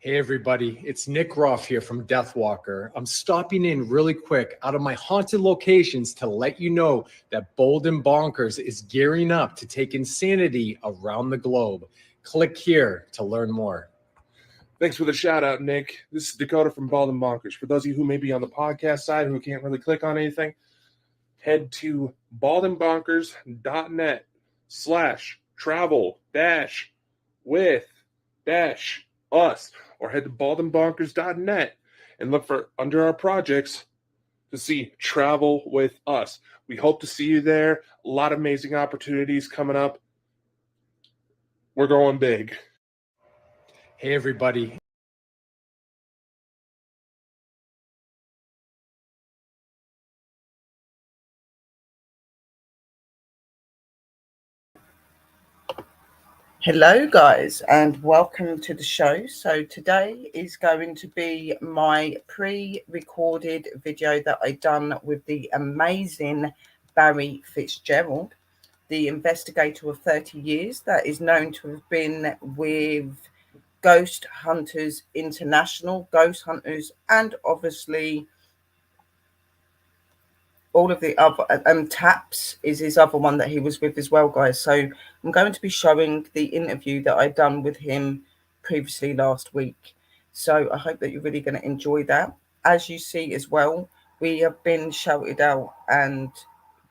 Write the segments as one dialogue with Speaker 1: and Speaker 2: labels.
Speaker 1: Hey everybody, it's Nick Ruff here from Deathwalker. I'm stopping in really quick out of my haunted locations to let you know that Bold and Bonkers is gearing up to take insanity around the globe. Click here to learn more.
Speaker 2: Thanks for the shout out, Nick. This is Dakota from Bald and Bonkers. For those of you who may be on the podcast side who can't really click on anything, head to baldandbonkers.net/travel-with-us or head to baldandbonkers.net and look for under our projects to see Travel with Us. We hope to see you there. A lot of amazing opportunities coming up. We're going big.
Speaker 1: Hey everybody.
Speaker 3: Hello guys and welcome to the show. So today is going to be my pre-recorded video that I done with the amazing Barry Fitzgerald, the investigator of 30 years that is known to have been with Ghost Hunters International, Ghost Hunters, and obviously all of the other TAPS is his other one that he was with as well, guys. So I'm going to be showing the interview that I done with him previously last week. So I hope that you're really going to enjoy that. As you see as well, we have been shouted out and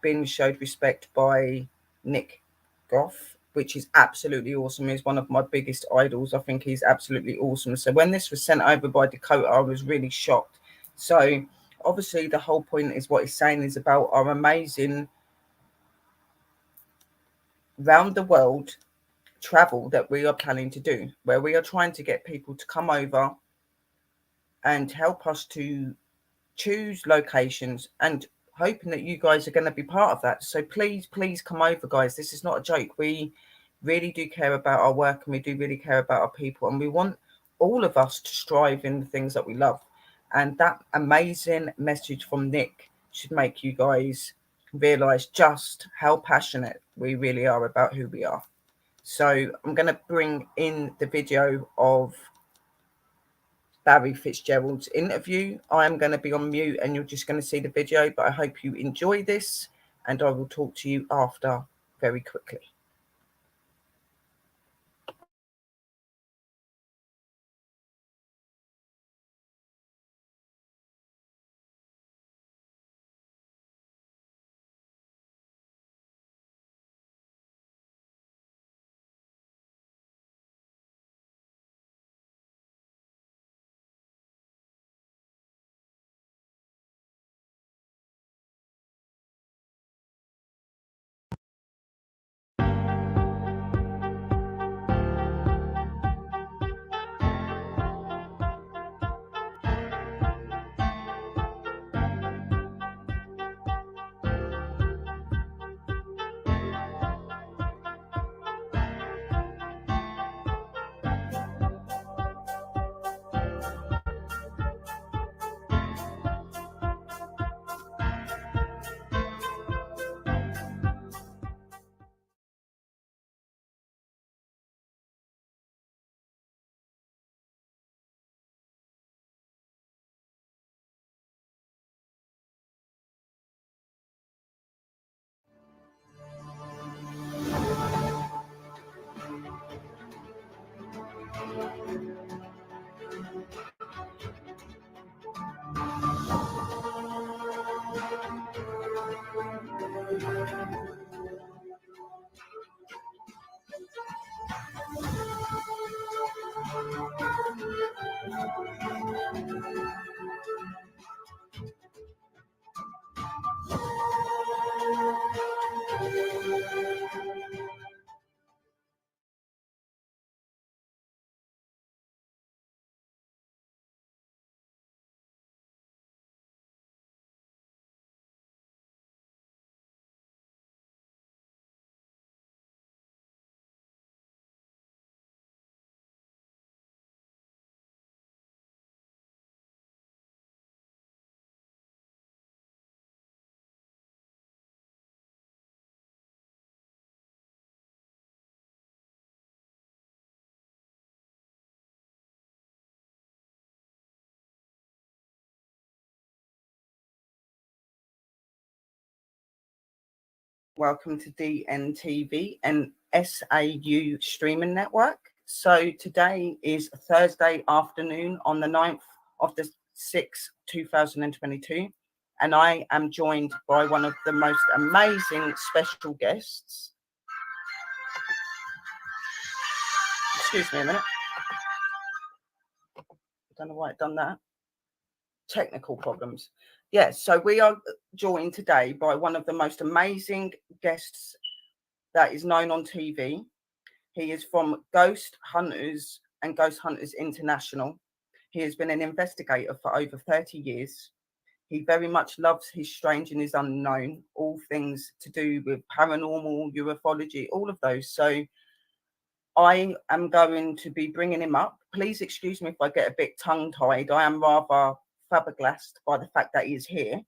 Speaker 3: been showed respect by Nick Goff, which is absolutely awesome. He's one of my biggest idols. I think he's absolutely awesome. So when this was sent over by Dakota, I was really shocked. So obviously the whole point is what he's saying is about our amazing round the world travel that we are planning to do, where we are trying to get people to come over and help us to choose locations and hoping that you guys are going to be part of that. So please come over, guys. This is not a joke. We really do care about our work and we do really care about our people, and we want all of us to strive in the things that we love. And that amazing message from Nick should make you guys realize just how passionate we really are about who we are. So I'm going to bring in the video of Barry Fitzgerald's interview. I am going to be on mute and you're just going to see the video, but I hope you enjoy this and I will talk to you after very quickly. welcome to DNTV and SAU streaming network. So today is Thursday afternoon on the 9th of the 6th, 2022. And I am joined by one of the most amazing special guests. Excuse me a minute. I don't know why I've done that. Technical problems. Yes, so we are joined today by one of the most amazing guests that is known on TV. He is from Ghost Hunters and Ghost Hunters International. He has been an investigator for over 30 years. He very much loves his strange and his unknown, all things to do with paranormal, ufology, all of those. So I am going to be bringing him up. Please excuse me if I get a bit tongue-tied. I am rather flabbergasted by the fact that he is here.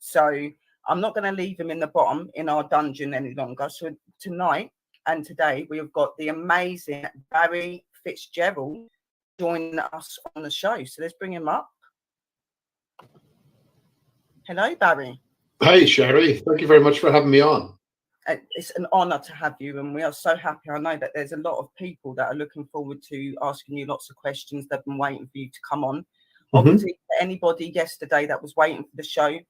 Speaker 3: So I'm not going to leave him in the bottom in our dungeon any longer. So tonight and today we have got the amazing Barry Fitzgerald joining us on the show. So let's bring him up. Hello, Barry.
Speaker 4: Hi, Sherry. Thank you very much for having me on.
Speaker 3: It's an honour to have you, and we are so happy. I know that there's a lot of people that are looking forward to asking you lots of questions. They've been waiting for you to come on. Obviously, for anybody yesterday that was waiting for the show,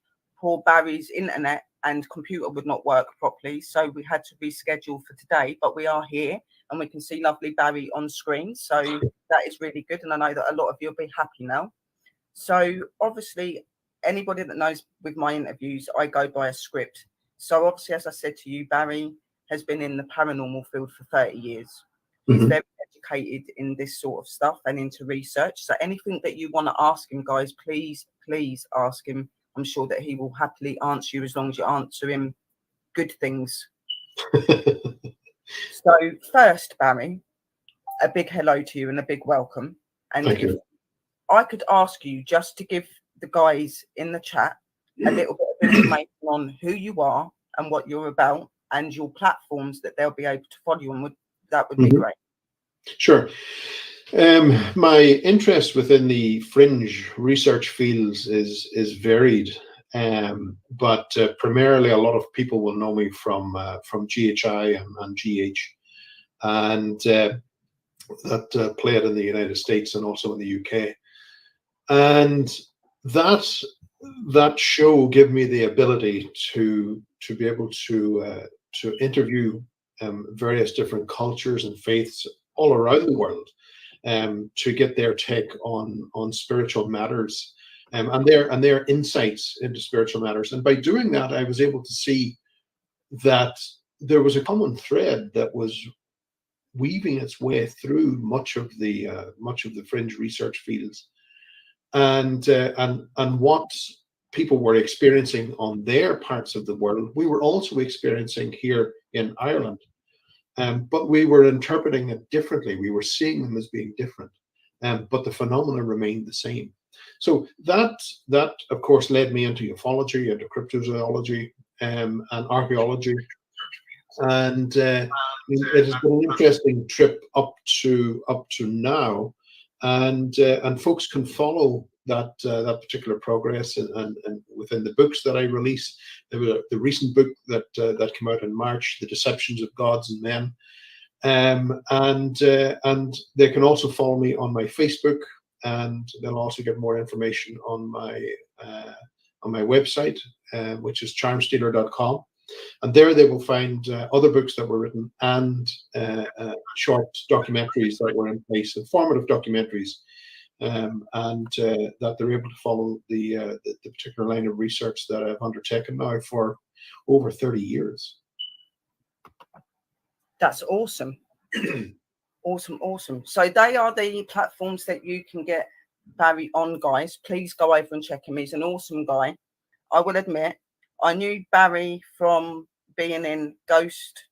Speaker 3: poor Barry's internet and computer would not work properly, so we had to reschedule for today. But we are here, and we can see lovely Barry on screen, so that is really good. And I know that a lot of you will be happy now. So obviously, anybody that knows with my interviews, I go by a script. So obviously, as I said to you, Barry has been in the paranormal field for 30 years. He's very educated in this sort of stuff and into research. So anything that you want to ask him, guys, please ask him. I'm sure that he will happily answer you as long as you answer him good things. So first, Barry, a big hello to you and a big welcome. And
Speaker 4: Thank
Speaker 3: if
Speaker 4: you.
Speaker 3: I could ask you just to give the guys in the chat a little bit of information on who you are and what you're about and your platforms that they'll be able to follow you on, that would be great.
Speaker 4: Sure. My interest within the fringe research fields is varied, but primarily a lot of people will know me from GHI and GH, and that played in the United States and also in the UK, and that show gave me the ability to be able to interview various different cultures and faiths all around the world, to get their take on spiritual matters, and their insights into spiritual matters. And by doing that, I was able to see that there was a common thread that was weaving its way through much of the fringe research fields, and what people were experiencing on their parts of the world, we were also experiencing here in Ireland. But we were interpreting it differently. We were seeing them as being different, but the phenomena remained the same. So that of course led me into ufology, into cryptozoology, and archaeology, and it has been an interesting trip up to now, and folks can follow that particular progress and within the books that I release. The recent book that came out in March, The Deceptions of Gods and Men, and they can also follow me on my Facebook, and they'll also get more information on my website, which is charmstealer.com. And there they will find other books that were written and short documentaries that were in place, informative documentaries, and that they're able to follow the particular line of research that I've undertaken now for over 30 years.
Speaker 3: That's awesome. Awesome. So they are the platforms that you can get Barry on, guys. Please go over and check him. He's an awesome guy. I will admit, I knew Barry from being in Ghost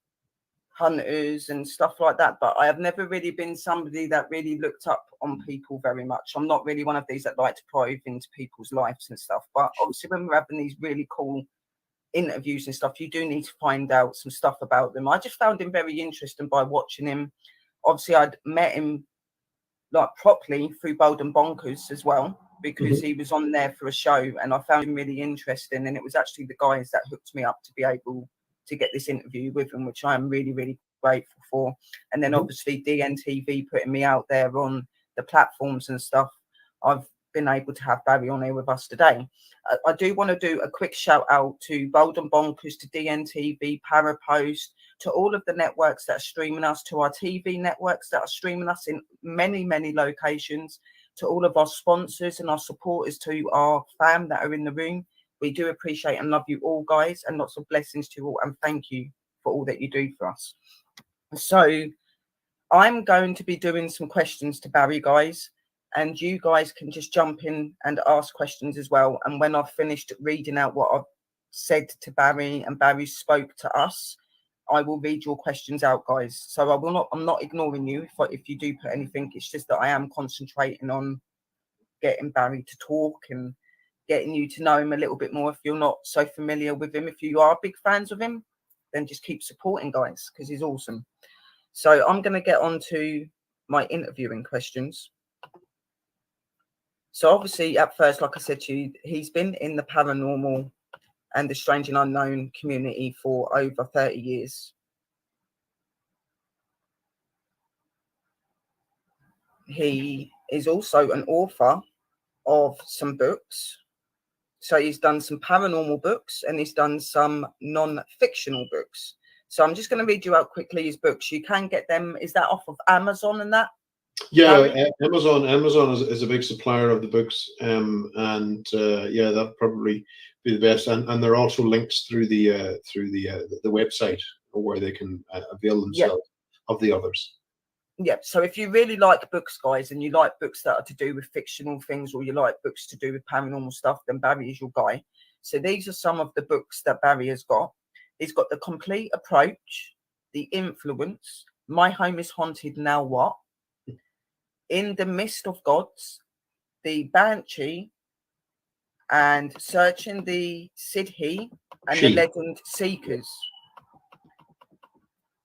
Speaker 3: Hunters and stuff like that, but I have never really been somebody that really looked up on people very much. I'm not really one of these that like to probe into people's lives and stuff, but obviously when we're having these really cool interviews and stuff, you do need to find out some stuff about them. I just found him very interesting by watching him. Obviously I'd met him like properly through Bold and Bonkers as well, because he was on there for a show and I found him really interesting, and it was actually the guys that hooked me up to be able to get this interview with him, which I am really, really grateful for. And then obviously DNTV putting me out there on the platforms and stuff. I've been able to have Barry on here with us today. I do want to do a quick shout out to Bold and Bonkers, to DNTV, Parapost, to all of the networks that are streaming us, to our TV networks that are streaming us in many, many locations, to all of our sponsors and our supporters, to our fam that are in the room. We do appreciate and love you all, guys, and lots of blessings to you all. And thank you for all that you do for us. So I'm going to be doing some questions to Barry, guys, and you guys can just jump in and ask questions as well. And when I've finished reading out what I've said to Barry and Barry spoke to us, I will read your questions out, guys. So I'm not ignoring you if you do put anything. It's just that I am concentrating on getting Barry to talk and getting you to know him a little bit more. If you're not so familiar with him, if you are big fans of him, then just keep supporting, guys, because he's awesome. So I'm going to get on to my interviewing questions. So obviously, at first, like I said to you, he's been in the paranormal and the strange and unknown community for over 30 years. He is also an author of some books. So he's done some paranormal books and he's done some non-fictional books. So I'm just going to read you out quickly his books. You can get them. Is that off of Amazon and that?
Speaker 4: Yeah, Amazon is a big supplier of the books, and yeah, that'd probably be the best. And there are also links through the website where they can avail themselves of the others.
Speaker 3: Yeah. So if you really like books, guys, and you like books that are to do with fictional things, or you like books to do with paranormal stuff, then Barry is your guy. So these are some of the books that Barry has got. He's got The Complete Approach, The Influence, My Home is Haunted, Now What? In the Mist of Gods, The Banshee, and Searching the Sidhe, and The Legend Seekers.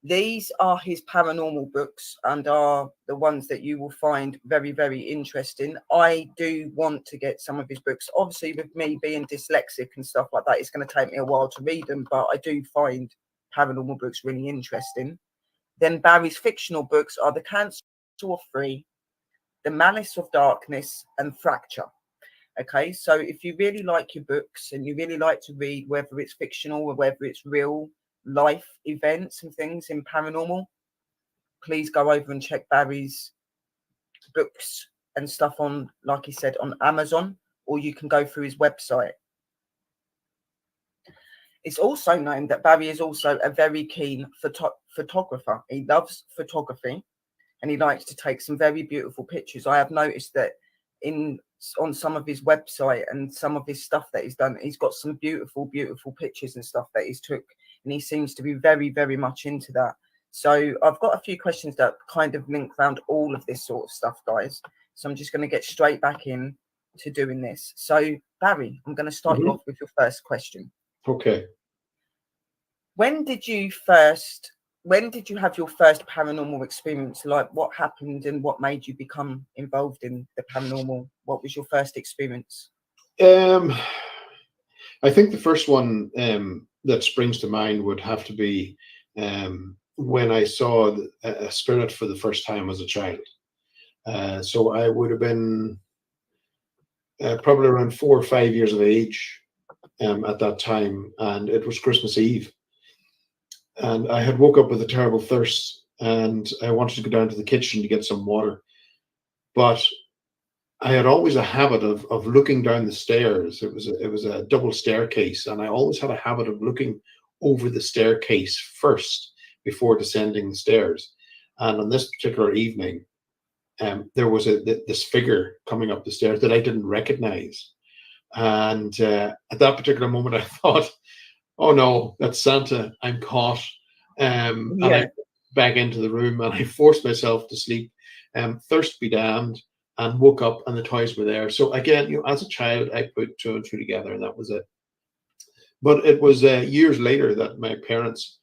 Speaker 3: These are his paranormal books and are the ones that you will find very, very interesting. I do want to get some of his books. Obviously, with me being dyslexic and stuff like that, it's going to take me a while to read them, but I do find paranormal books really interesting. Then Barry's fictional books are The Council of Three, The Malice of Darkness, and Fracture. Okay, so if you really like your books and you really like to read, whether it's fictional or whether it's real life events and things in paranormal, please go over and check Barry's books and stuff on, like he said, on Amazon, or you can go through his website. It's also known that Barry is also a very keen photographer. He loves photography and he likes to take some very beautiful pictures. I have noticed that on some of his website and some of his stuff that he's done, he's got some beautiful, beautiful pictures and stuff that he's took, and he seems to be very, very much into that. So I've got a few questions that kind of link around all of this sort of stuff, guys. So I'm just going to get straight back in to doing this. So Barry, I'm going to start you off with your first question.
Speaker 4: Okay.
Speaker 3: When did you have your first paranormal experience? Like, what happened and what made you become involved in the paranormal? What was your first experience?
Speaker 4: I think the first one that springs to mind would have to be when I saw a spirit for the first time as a child. So I would have been probably around 4 or 5 years of age at that time, and it was Christmas Eve. And I had woke up with a terrible thirst, and I wanted to go down to the kitchen to get some water. But I had always a habit of looking down the stairs. It was a double staircase, and I always had a habit of looking over the staircase first before descending the stairs. And on this particular evening, there was this figure coming up the stairs that I didn't recognize. And at that particular moment, I thought, oh no, that's Santa, I'm caught. And I back into the room and I forced myself to sleep. Thirst be damned, and woke up and the toys were there. So again, as a child, I put 2 and 2 together, and that was it. But it was years later that my parents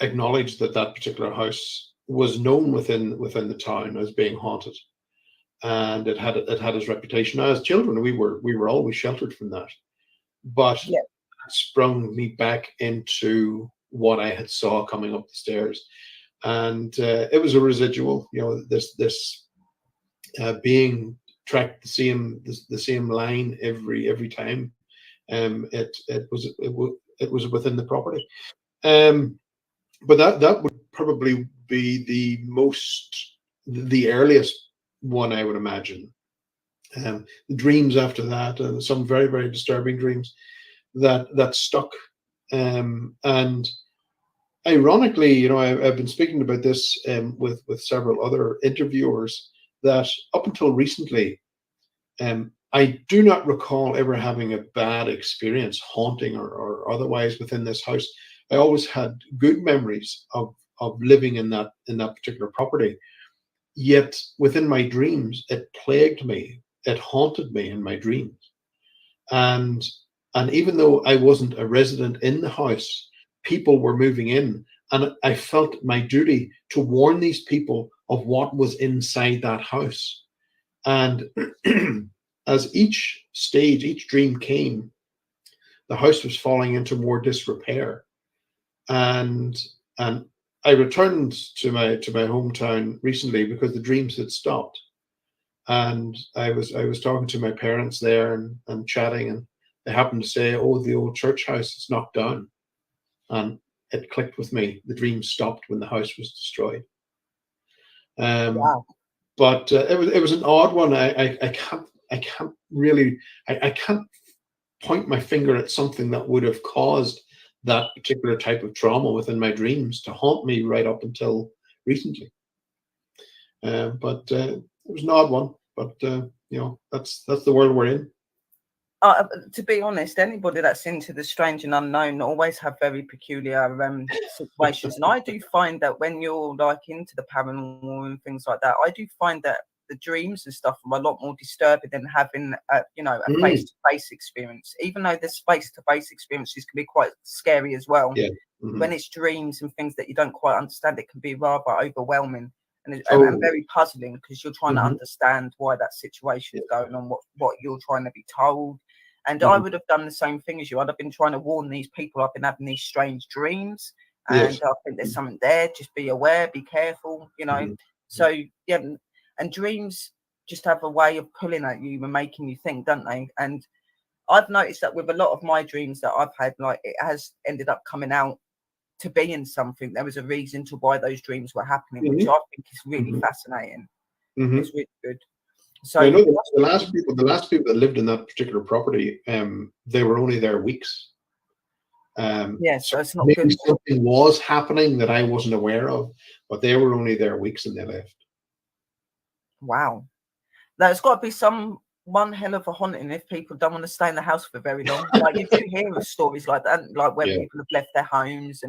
Speaker 4: acknowledged that particular house was known within the town as being haunted, and it had its reputation. Now, as children, we were always sheltered from that. But sprung me back into what I had saw coming up the stairs, and it was a residual. You know, this being tracked the same line every time. It was within the property. But that would probably be the earliest one, I would imagine. The dreams after that, and some very, very disturbing dreams that stuck. And ironically, you know, I've been speaking about this with several other interviewers, that up until recently, I do not recall ever having a bad experience, haunting or otherwise, within this house. I always had good memories of living in that particular property. Yet within my dreams, it plagued me. It haunted me in my dreams. And even though I wasn't a resident in the house, people were moving in, and I felt my duty to warn these people of what was inside that house. And as each dream came, the house was falling into more disrepair. And I returned to my hometown recently because the dreams had stopped. And I was talking to my parents there and chatting, and they happened to say, "Oh, the old church house is knocked down." And it clicked with me. The dream stopped when the house was destroyed.
Speaker 3: Wow.
Speaker 4: But it was an odd one. I can't really I can't point my finger at something that would have caused that particular type of trauma within my dreams to haunt me right up until recently. But it was an odd one. But you know, that's the world we're in.
Speaker 3: To be honest, anybody that's into the strange and unknown always have very peculiar situations. And I do find that when you're like into the paranormal and things like that, I do find that the dreams and stuff are a lot more disturbing than having a face-to-face experience. Even though the face-to-face experiences can be quite scary as well.
Speaker 4: Yeah.
Speaker 3: When it's dreams and things that you don't quite understand, it can be rather overwhelming and very puzzling, because you're trying to understand why that situation is going on, what you're trying to be told. And I would have done the same thing as you. I'd have been trying to warn these people. I've been having these strange dreams, and I think there's something there. Just be aware, be careful, you know. So yeah, and dreams just have a way of pulling at you and making you think, don't they? And I've noticed that with a lot of my dreams that I've had, like, it has ended up coming out to be in something. There was a reason to why those dreams were happening, which I think is really fascinating. It's really good. So
Speaker 4: I know the last people that lived in that particular property, they were only there weeks.
Speaker 3: So it's not
Speaker 4: maybe
Speaker 3: good.
Speaker 4: something was happening that I wasn't aware of, but they were only there weeks and they left.
Speaker 3: Wow. There's got to be one hell of a haunting if people don't want to stay in the house for very long. Like, you do hear of stories like that, like when people have left their homes.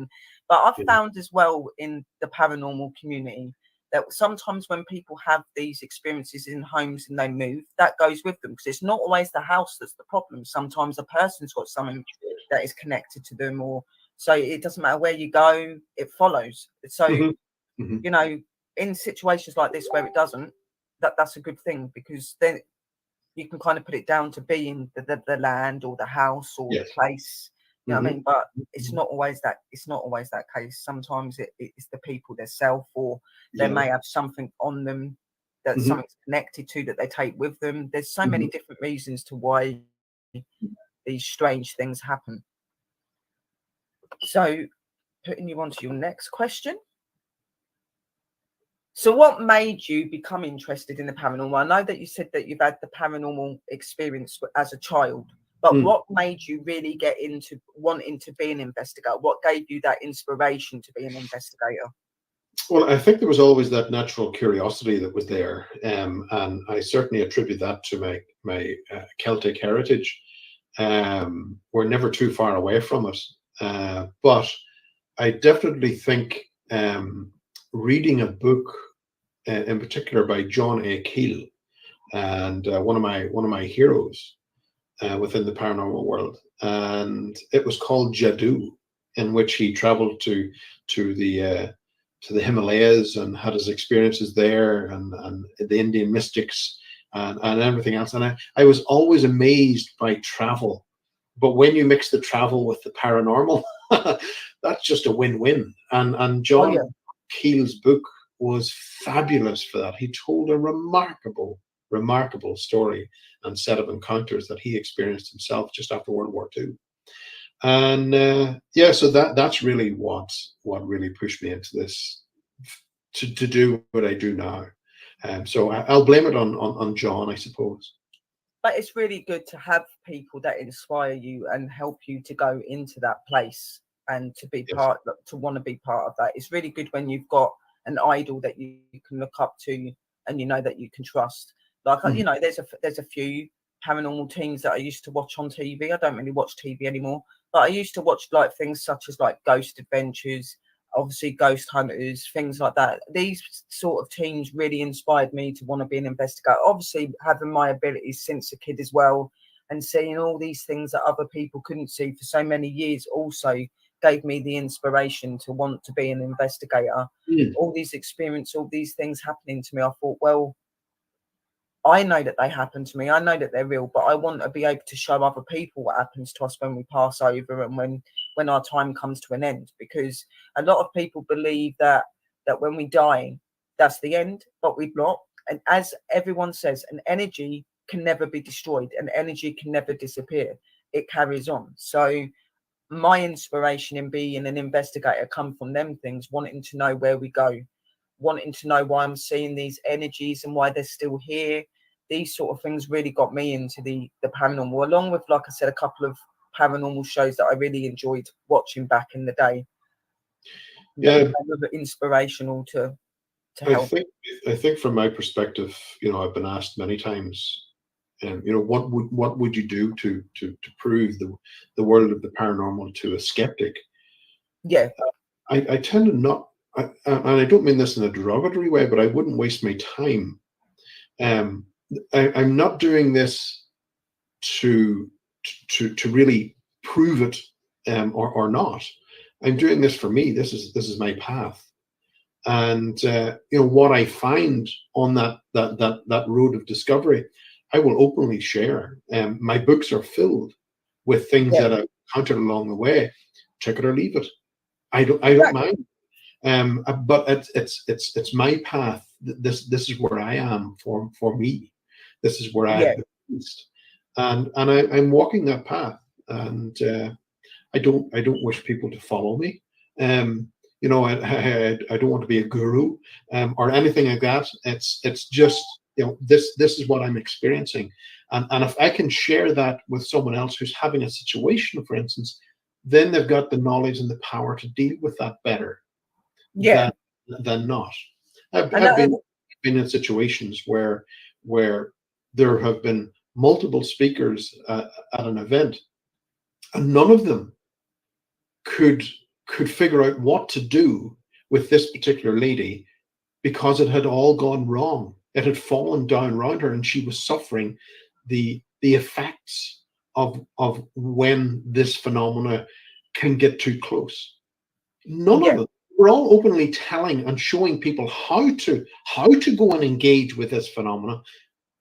Speaker 3: But I've found as well in the paranormal community that sometimes when people have these experiences in homes and they move, that goes with them, because it's not always the house that's the problem. Sometimes a person's got something that is connected to them, or so it doesn't matter where you go, it follows. So you know, in situations like this where it doesn't, that's a good thing, because then you can kind of put it down to being the land or the house or the place. You know what I mean? But it's not always that. It's not always that case. Sometimes it's the people themselves, or they may have something on them that something's connected to that they take with them. There's so many different reasons to why these strange things happen. So, putting you on to your next question. So what made you become interested in the paranormal? I know that you said that you've had the paranormal experience as a child, but what made you really get into wanting to be an investigator? What gave you that inspiration to be an investigator?
Speaker 4: Well, I think there was always that natural curiosity that was there, and I certainly attribute that to my Celtic heritage. We're never too far away from it, but I definitely think reading a book in particular by John A. Keel, and one of my heroes within the paranormal world, and it was called Jadoo, in which he traveled to the Himalayas and had his experiences there, and the Indian mystics and everything else. And I was always amazed by travel but when you mix the travel with the paranormal, that's just a win-win. And
Speaker 3: Oh
Speaker 4: John
Speaker 3: yeah.
Speaker 4: Keel's book was fabulous for that. He told a remarkable story and set of encounters that he experienced himself just after World War II. And yeah, so that's really what really pushed me into this, to do what I do now. So I'll blame it on John, I suppose.
Speaker 3: But it's really good to have people that inspire you and help you to go into that place and to be
Speaker 4: Yes.
Speaker 3: to want to be part of that. It's really good when you've got an idol that you can look up to and you know that you can trust. Like, you know, there's a few paranormal teams that I used to watch on TV. I don't really watch TV anymore, but I used to watch like things such as like Ghost Adventures, obviously Ghost Hunters, things like that. These sort of teams really inspired me to want to be an investigator. Obviously, having my abilities since a kid as well, and seeing all these things that other people couldn't see for so many years also gave me the inspiration to want to be an investigator. All these experiences, all these things happening to me, I thought, well, I know that they happen to me. I know that they're real, but I want to be able to show other people what happens to us when we pass over and when our time comes to an end. Because a lot of people believe that when we die, that's the end, but we're not. And as everyone says, an energy can never be destroyed. An energy can never disappear. It carries on. So my inspiration in being an investigator come from them things, wanting to know where we go, wanting to know why I'm seeing these energies and why they're still here. These sort of things really got me into the paranormal, along with, like I said, a couple of paranormal shows that I really enjoyed watching back in the day.
Speaker 4: Yeah,
Speaker 3: They were inspirational to help.
Speaker 4: I think from my perspective, you know, I've been asked many times, you know, what would you do to prove the world of the paranormal to a skeptic?
Speaker 3: Yeah,
Speaker 4: I tend to not, and I don't mean this in a derogatory way, but I wouldn't waste my time. I'm not doing this to really prove it, or not. I'm doing this for me. This is my path. And you know, what I find on that road of discovery, I will openly share. My books are filled with things
Speaker 3: yeah,
Speaker 4: that I've encountered along the way. Take it or leave it. I don't
Speaker 3: exactly.
Speaker 4: mind. But it's my path. This is where I am for me. This is where
Speaker 3: Yeah,
Speaker 4: I've been placed, and I'm walking that path. And I don't wish people to follow me. You know, I don't want to be a guru, or anything like that. It's just, you know, this is what I'm experiencing, and if I can share that with someone else who's having a situation, for instance, then they've got the knowledge and the power to deal with that better
Speaker 3: yeah.
Speaker 4: than not.
Speaker 3: And
Speaker 4: I've been in situations where there have been multiple speakers at an event, and none of them could figure out what to do with this particular lady, because it had all gone wrong. It had fallen down around her, and she was suffering the effects of when this phenomena can get too close. None of
Speaker 3: yeah,
Speaker 4: them. We're all openly telling and showing people how to go and engage with this phenomena,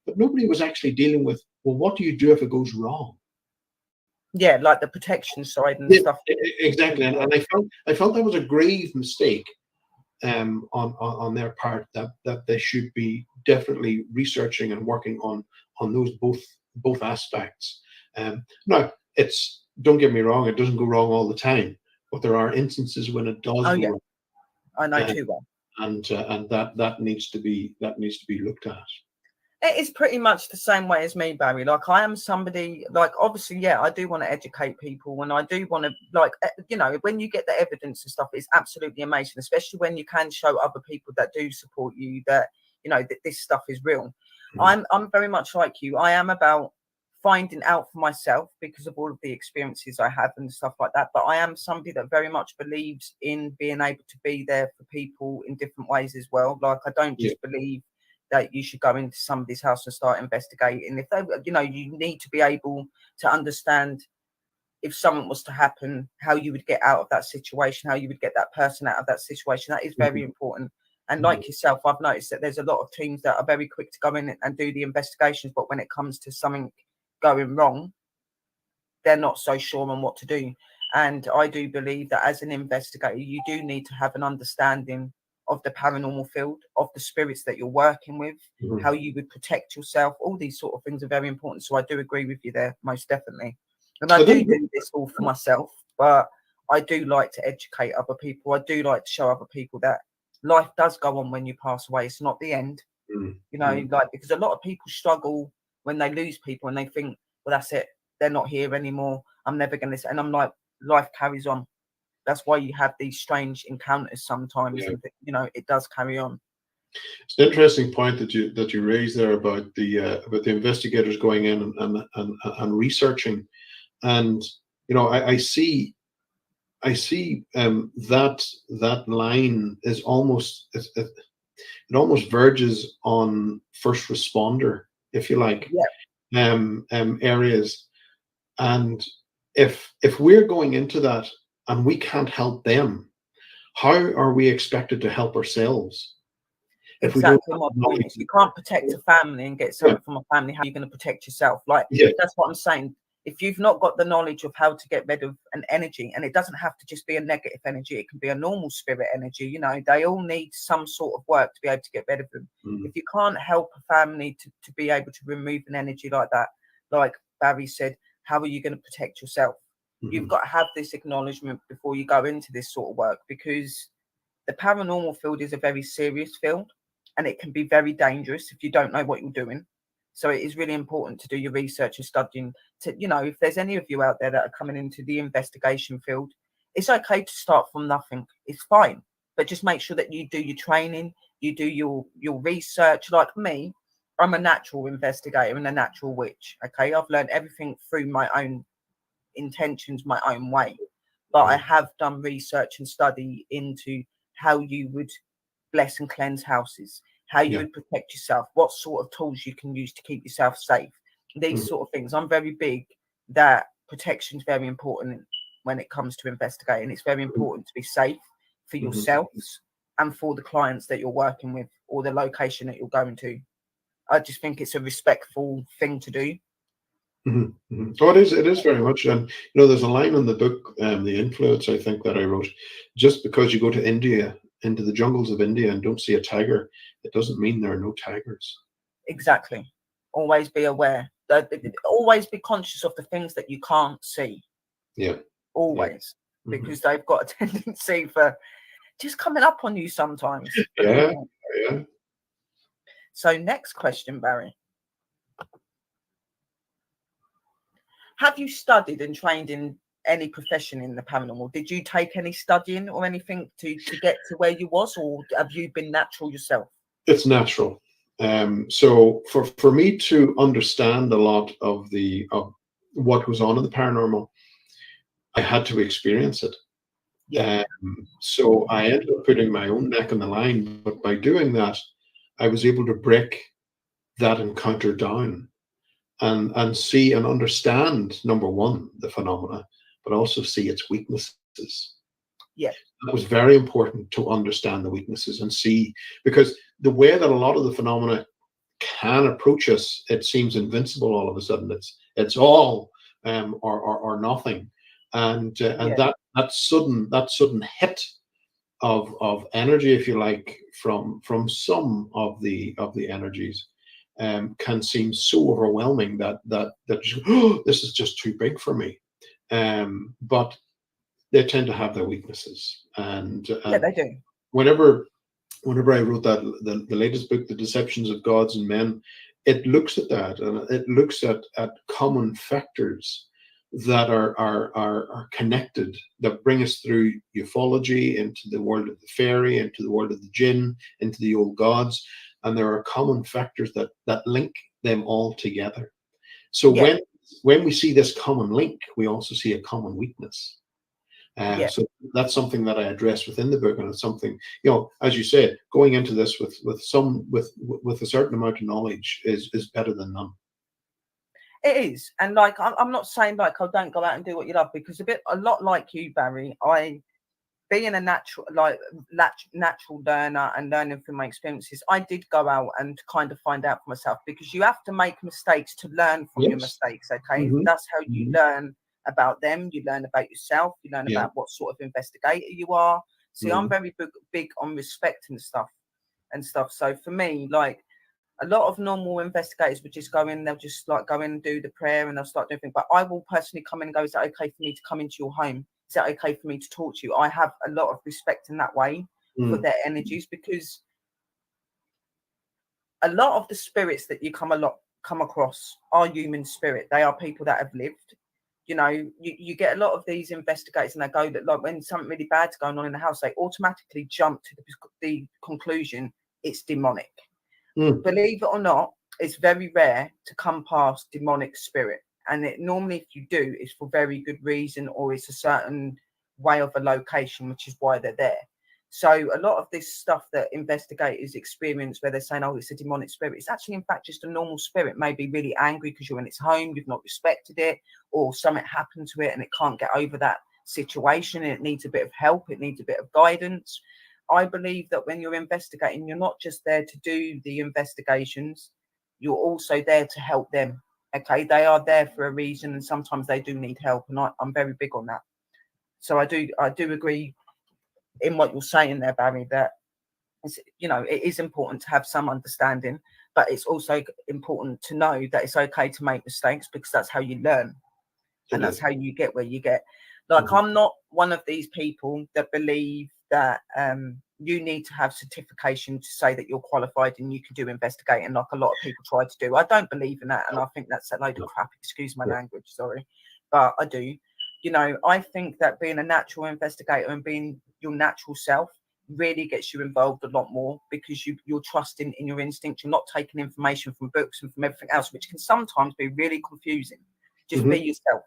Speaker 4: but nobody was actually dealing with, well, what do you do if it goes wrong?
Speaker 3: yeah, like the protection side and
Speaker 4: Yeah,
Speaker 3: stuff.
Speaker 4: exactly. And I felt that was a grave mistake, on their part, that they should be definitely researching and working on those both aspects. Now, it's, don't get me wrong, it doesn't go wrong all the time, but there are instances when it does
Speaker 3: Oh
Speaker 4: go
Speaker 3: yeah,
Speaker 4: wrong,
Speaker 3: I know
Speaker 4: uh,
Speaker 3: too well.
Speaker 4: and that needs to be looked at.
Speaker 3: It is pretty much the same way as me, Barry. Like, I am somebody, like, obviously, yeah, I do want to educate people, and I do want to, like, you know, when you get the evidence and stuff, it's absolutely amazing, especially when you can show other people that do support you that, you know, that this stuff is real.
Speaker 4: Mhm.
Speaker 3: I'm very much like you. I am about finding out for myself because of all of the experiences I have and stuff like that. But I am somebody that very much believes in being able to be there for people in different ways as well. Like, I don't
Speaker 4: Yeah.
Speaker 3: just believe that you should go into somebody's house and start investigating. If they, you know, you need to be able to understand if something was to happen, how you would get out of that situation, how you would get that person out of that situation. That is very
Speaker 4: Mhm.
Speaker 3: important. And
Speaker 4: Mhm.
Speaker 3: like yourself, I've noticed that there's a lot of teams that are very quick to go in and do the investigations, but when it comes to something going wrong, they're not so sure on what to do. And I do believe that as an investigator, you do need to have an understanding of the paranormal field, of the spirits that you're working with, how you would protect yourself. All these sort of things are very important. So I do agree with you there, most definitely. And I do this all for myself, but I do like to educate other people. I do like to show other people that life does go on when you pass away. It's not the end, you know, like, because a lot of people struggle when they lose people and they think, well, that's it. They're not here anymore. I'm never going to. And I'm like, life carries on. That's why you have these strange encounters sometimes. And, you know, it does carry on.
Speaker 4: It's an interesting point that you raised there about the investigators going in and researching, and you know, I see that line is almost it almost verges on first responder, if you like, areas, and if we're going into that and we can't help them, how are we expected to help ourselves?
Speaker 3: Exactly my point. If you can't protect a family and get something from a family, how are you going to protect yourself? Like, that's what I'm saying. If you've not got the knowledge of how to get rid of an energy, and it doesn't have to just be a negative energy, it can be a normal spirit energy, you know, they all need some sort of work to be able to get rid of them. If you can't help a family to be able to remove an energy like that, like Barry said, how are you going to protect yourself? You've got to have this acknowledgement before you go into this sort of work, because the paranormal field is a very serious field and it can be very dangerous if you don't know what you're doing. So it is really important to do your research and studying. To, you know, if there's any of you out there that are coming into the investigation field, it's okay to start from nothing. It's fine, but just make sure that you do your training, you do your research. Like me, I'm a natural investigator and a natural witch. Okay, I've learned everything through my own intentions, my own way, but I have done research and study into how you would bless and cleanse houses, how you would protect yourself, what sort of tools you can use to keep yourself safe, these sort of things. I'm very big that protection is very important when it comes to investigating. It's very important to be safe for yourselves and for the clients that you're working with or the location that you're going to. I just think it's a respectful thing to do.
Speaker 4: Oh, it is very much. And you know, there's a line in the book, The Influence, I think, that I wrote. Just because you go to India, into the jungles of India, and don't see a tiger, it doesn't mean there are no tigers.
Speaker 3: Exactly. Always be aware. Always be conscious of the things that you can't see.
Speaker 4: Yeah.
Speaker 3: Always. Because they've got a tendency for just coming up on you sometimes.
Speaker 4: Yeah.
Speaker 3: So next question, Barry. Have you studied and trained in any profession in the paranormal? Did you take any studying or anything to get to where you was, or have you been natural yourself?
Speaker 4: It's natural. So for me to understand a lot of what goes on in the paranormal, I had to experience it. So I ended up putting my own neck on the line, but by doing that, I was able to break that encounter down and see and understand, number one, the phenomena, but also see its weaknesses. It was very important to understand the weaknesses and see, because the way that a lot of the phenomena can approach us, it seems invincible all of a sudden. It's all or nothing, and that sudden hit of energy, if you like, from some of the energies can seem so overwhelming that you, oh, this is just too big for me. But they tend to have their weaknesses, and
Speaker 3: they do.
Speaker 4: Whenever I wrote the latest book, The Deceptions of Gods and Men, it looks at that, and it looks at common factors that are connected, that bring us through ufology into the world of the fairy, into the world of the jinn, into the old gods, and there are common factors that link them all together. So when we see this common link, we also see a common weakness. So that's something that I address within the book, and it's something, you know, as you said, going into this with a certain amount of knowledge is better than none.
Speaker 3: It is, and like I'm not saying like I don't go out and do what you love, because a lot like you, Barry, being a natural learner and learning from my experiences, I did go out and kind of find out for myself, because you have to make mistakes to learn from your mistakes. Okay, that's how you learn about them, you learn about yourself, you learn about what sort of investigator you are. See, I'm very big on respect and stuff. So for me, like, a lot of normal investigators would just go in, they'll just like go in and do the prayer and they'll start doing things. But I will personally come in and go, is that okay for me to come into your home? Is that okay for me to talk to you? I have a lot of respect in that way for their energies, because a lot of the spirits that you come across are human spirit. They are people that have lived. You know, you get a lot of these investigators and they go that, like, when something really bad's going on in the house, they automatically jump to the conclusion it's demonic. Believe it or not, it's very rare to come past demonic spirit. And it normally, if you do, it's for very good reason, or it's a certain way of a location, which is why they're there. So a lot of this stuff that investigators experience where they're saying, oh, it's a demonic spirit, it's actually in fact just a normal spirit, maybe really angry because you're in its home, you've not respected it, or something happened to it and it can't get over that situation and it needs a bit of help, it needs a bit of guidance. I believe that when you're investigating, you're not just there to do the investigations, you're also there to help them. Okay, they are there for a reason, and sometimes they do need help, and I'm very big on that. So I do agree in what you're saying there, Barry, that it's, you know, it is important to have some understanding, but it's also important to know that it's okay to make mistakes, because that's how you learn, and that's how you get where you get. Like, I'm not one of these people that believe that you need to have certification to say that you're qualified and you can do investigating, like a lot of people try to do. I don't believe in that, and I think that's a load of crap. Excuse my language, sorry, but I do. You know, I think that being a natural investigator and being your natural self really gets you involved a lot more, because you're trusting in your instinct. You're not taking information from books and from everything else, which can sometimes be really confusing. Just be yourself,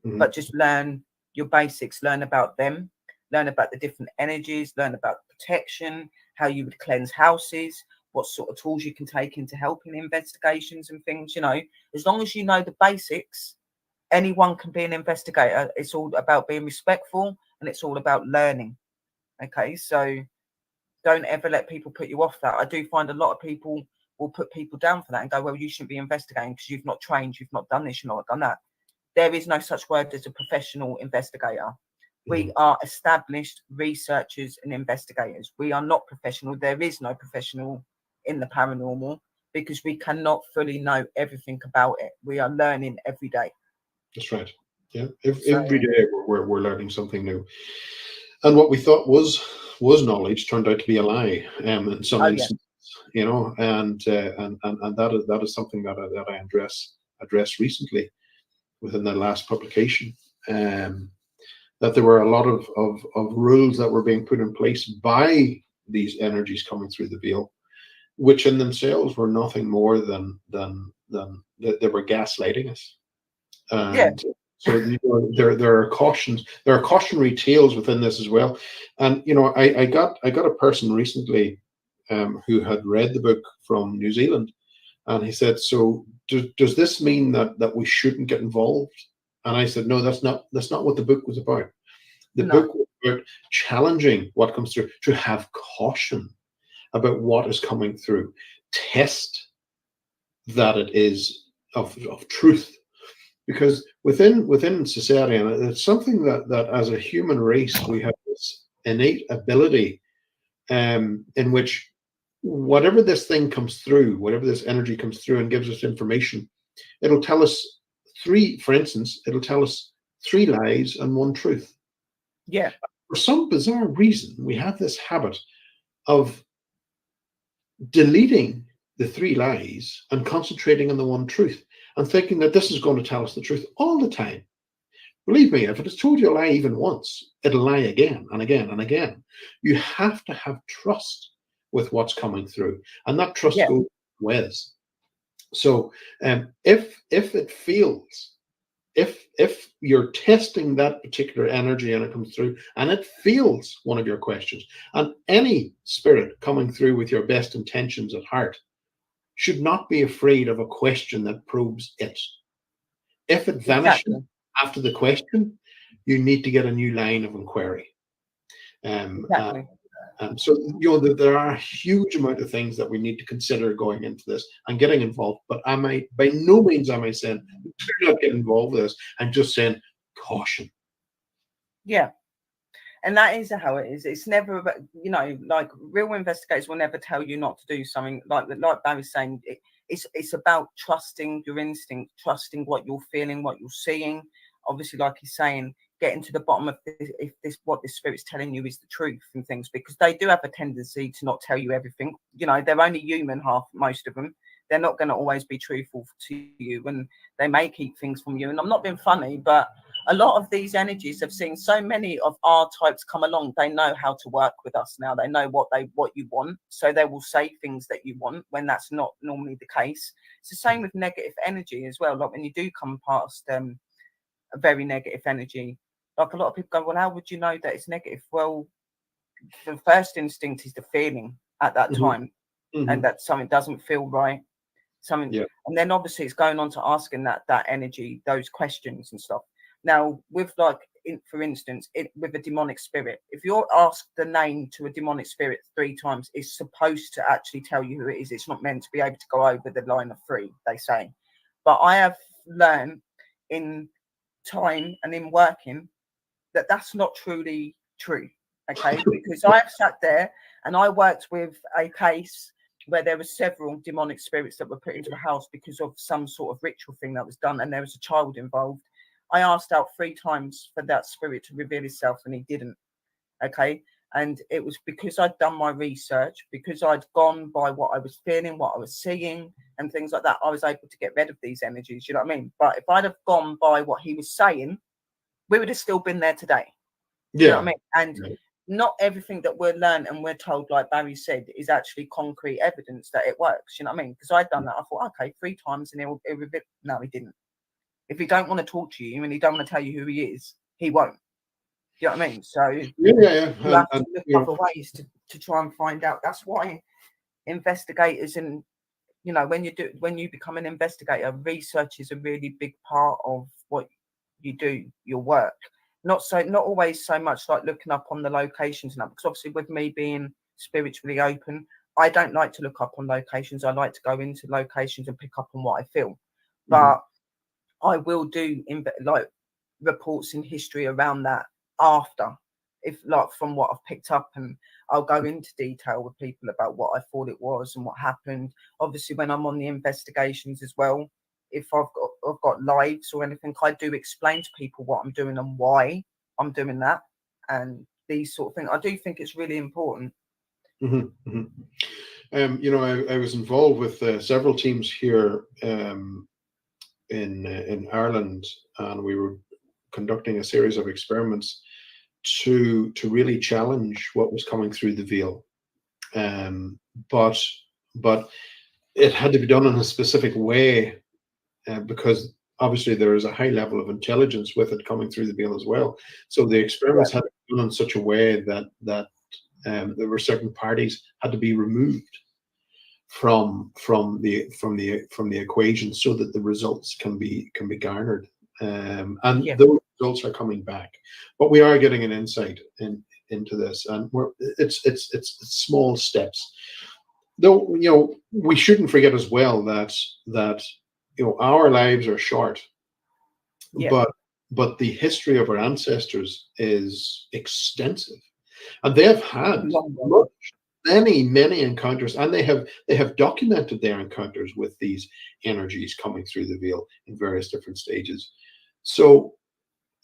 Speaker 3: but just learn your basics, learn about them, learn about the different energies, learn about protection, how you would cleanse houses, what sort of tools you can take into helping investigations and things. You know, as long as you know the basics, anyone can be an investigator. It's all about being respectful, and it's all about learning. Okay, so don't ever let people put you off that. I do find a lot of people will put people down for that and go, well, you shouldn't be investigating because you've not trained, you've not done this, you've not done that. There is no such word as a professional investigator. We are established researchers and investigators. We are not professional. There is no professional in the paranormal, because we cannot fully know everything about it. We are learning every day.
Speaker 4: That's right. Yeah, every day we're learning something new, and what we thought was knowledge turned out to be a lie. In some instances, you know, and that is something that I addressed recently within the last publication. That there were a lot of rules that were being put in place by these energies coming through the veil, which in themselves were nothing more than they were gaslighting us. And so, you know, there are cautions, there are cautionary tales within this as well. And you know, I got a person recently who had read the book from New Zealand, and he said, "So does this mean that we shouldn't get involved?" And I said, "No, that's not what the book was about. The book was about challenging what comes through, to have caution about what is coming through, test that it is of truth." Because within society, and it's something that as a human race, we have this innate ability in which whatever this thing comes through, whatever this energy comes through and gives us information, it'll tell us for instance, it'll tell us 3 lies and 1 truth.
Speaker 3: Yeah.
Speaker 4: For some bizarre reason, we have this habit of deleting the 3 lies and concentrating on the 1 truth, and thinking that this is going to tell us the truth all the time. Believe me, if it has told you a lie even once, it'll lie again and again and again. You have to have trust with what's coming through, and that trust goes ways. So if it feels, if you're testing that particular energy and it comes through and it feels one of your questions, and any spirit coming through with your best intentions at heart should not be afraid of a question that probes it. If it vanishes after the question, you need to get a new line of inquiry. So, you know, there are a huge amount of things that we need to consider going into this and getting involved. But by no means am I saying do not get involved with this. I'm just saying caution.
Speaker 3: Yeah. And that is how it is. It's never about, you know, like real investigators will never tell you not to do something. Like Barry's saying, it's about trusting your instinct, trusting what you're feeling, what you're seeing. Obviously, like he's saying, getting to the bottom of this, if this what this spirit's telling you is the truth and things, because they do have a tendency to not tell you everything. You know, they're only human, most of them. They're not going to always be truthful to you, and they may keep things from you. And I'm not being funny, but a lot of these energies have seen so many of our types come along. They know how to work with us now. They know what you want, so they will say things that you want when that's not normally the case. It's the same with negative energy as well. Like when you do come past a very negative energy, like a lot of people go, well, how would you know that it's negative? Well, the first instinct is the feeling at that time, and that something doesn't feel right. Something,
Speaker 4: Yeah.
Speaker 3: and then obviously it's going on to asking that energy those questions and stuff. Now, with like, for instance, with a demonic spirit, if you're asked the name to a demonic spirit 3 times, it's supposed to actually tell you who it is. It's not meant to be able to go over the line of 3, they say. But I have learned in time and in working that that's not truly true. Okay, because I've sat there and I worked with a case where there were several demonic spirits that were put into the house because of some sort of ritual thing that was done, and there was a child involved. I asked out 3 times for that spirit to reveal himself, and he didn't. Okay. And it was because I'd done my research, because I'd gone by what I was feeling, what I was seeing, and things like that. I was able to get rid of these energies. You know what I mean? But if I'd have gone by what he was saying, we would have still been there today.
Speaker 4: Yeah.
Speaker 3: You know what I mean? And not everything that we're learned and we're told, like Barry said, is actually concrete evidence that it works. You know what I mean? Because I'd done that. I thought, okay, 3 times, and he'll reveal. No, he didn't. If he don't want to talk to you and he don't want to tell you who he is, he won't. You know what I mean? So you have to look other ways to try and find out. That's why investigators, and you know, when you become an investigator, research is a really big part of what you do, your work. Not always so much like looking up on the locations now, because obviously with me being spiritually open, I don't like to look up on locations. I like to go into locations and pick up on what I feel. But I will do like reports in history around that after, if like from what I've picked up, and I'll go into detail with people about what I thought it was and what happened. Obviously, when I'm on the investigations as well, if I've got lives or anything, I do explain to people what I'm doing and why I'm doing that, and these sort of things. I do think it's really important.
Speaker 4: You know, I was involved with several teams here in Ireland, and we were conducting a series of experiments to really challenge what was coming through the veil. But it had to be done in a specific way, because obviously there is a high level of intelligence with it coming through the veil as well. So the experiments had to be done in such a way that there were certain parties had to be removed from the equation, so that the results can be garnered, and those results are coming back. But we are getting an insight into this, and it's small steps. Though, you know, we shouldn't forget as well that you know, our lives are short, but the history of our ancestors is extensive, and they have had many encounters, and they have documented their encounters with these energies coming through the veil in various different stages. So,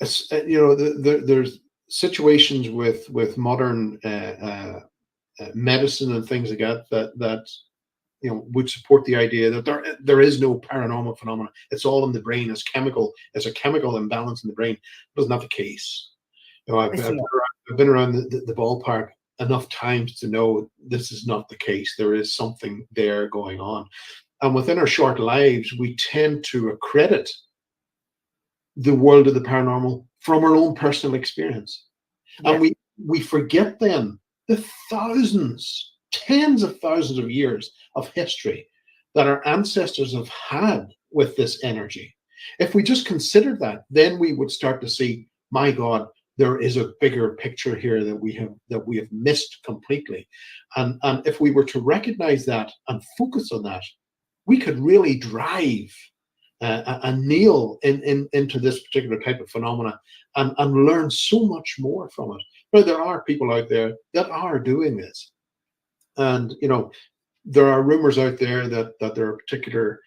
Speaker 4: you know, there's situations with modern medicine and things like that you know would support the idea that there is no paranormal phenomena. It's all in the brain. It's a chemical imbalance in the brain. But it's not the case. You know, I've been around the ballpark enough times to know this is not the case. There is something there going on, and within our short lives, we tend to accredit the world of the paranormal from our own personal experience, and we forget then the thousands, tens of thousands of years of history that our ancestors have had with this energy. If we just consider that, then we would start to see, my God, there is a bigger picture here that we have missed completely. And if we were to recognize that and focus on that, we could really drive and kneel into this particular type of phenomena and learn so much more from it. Now, there are people out there that are doing this. And, there are rumors out there that there are particular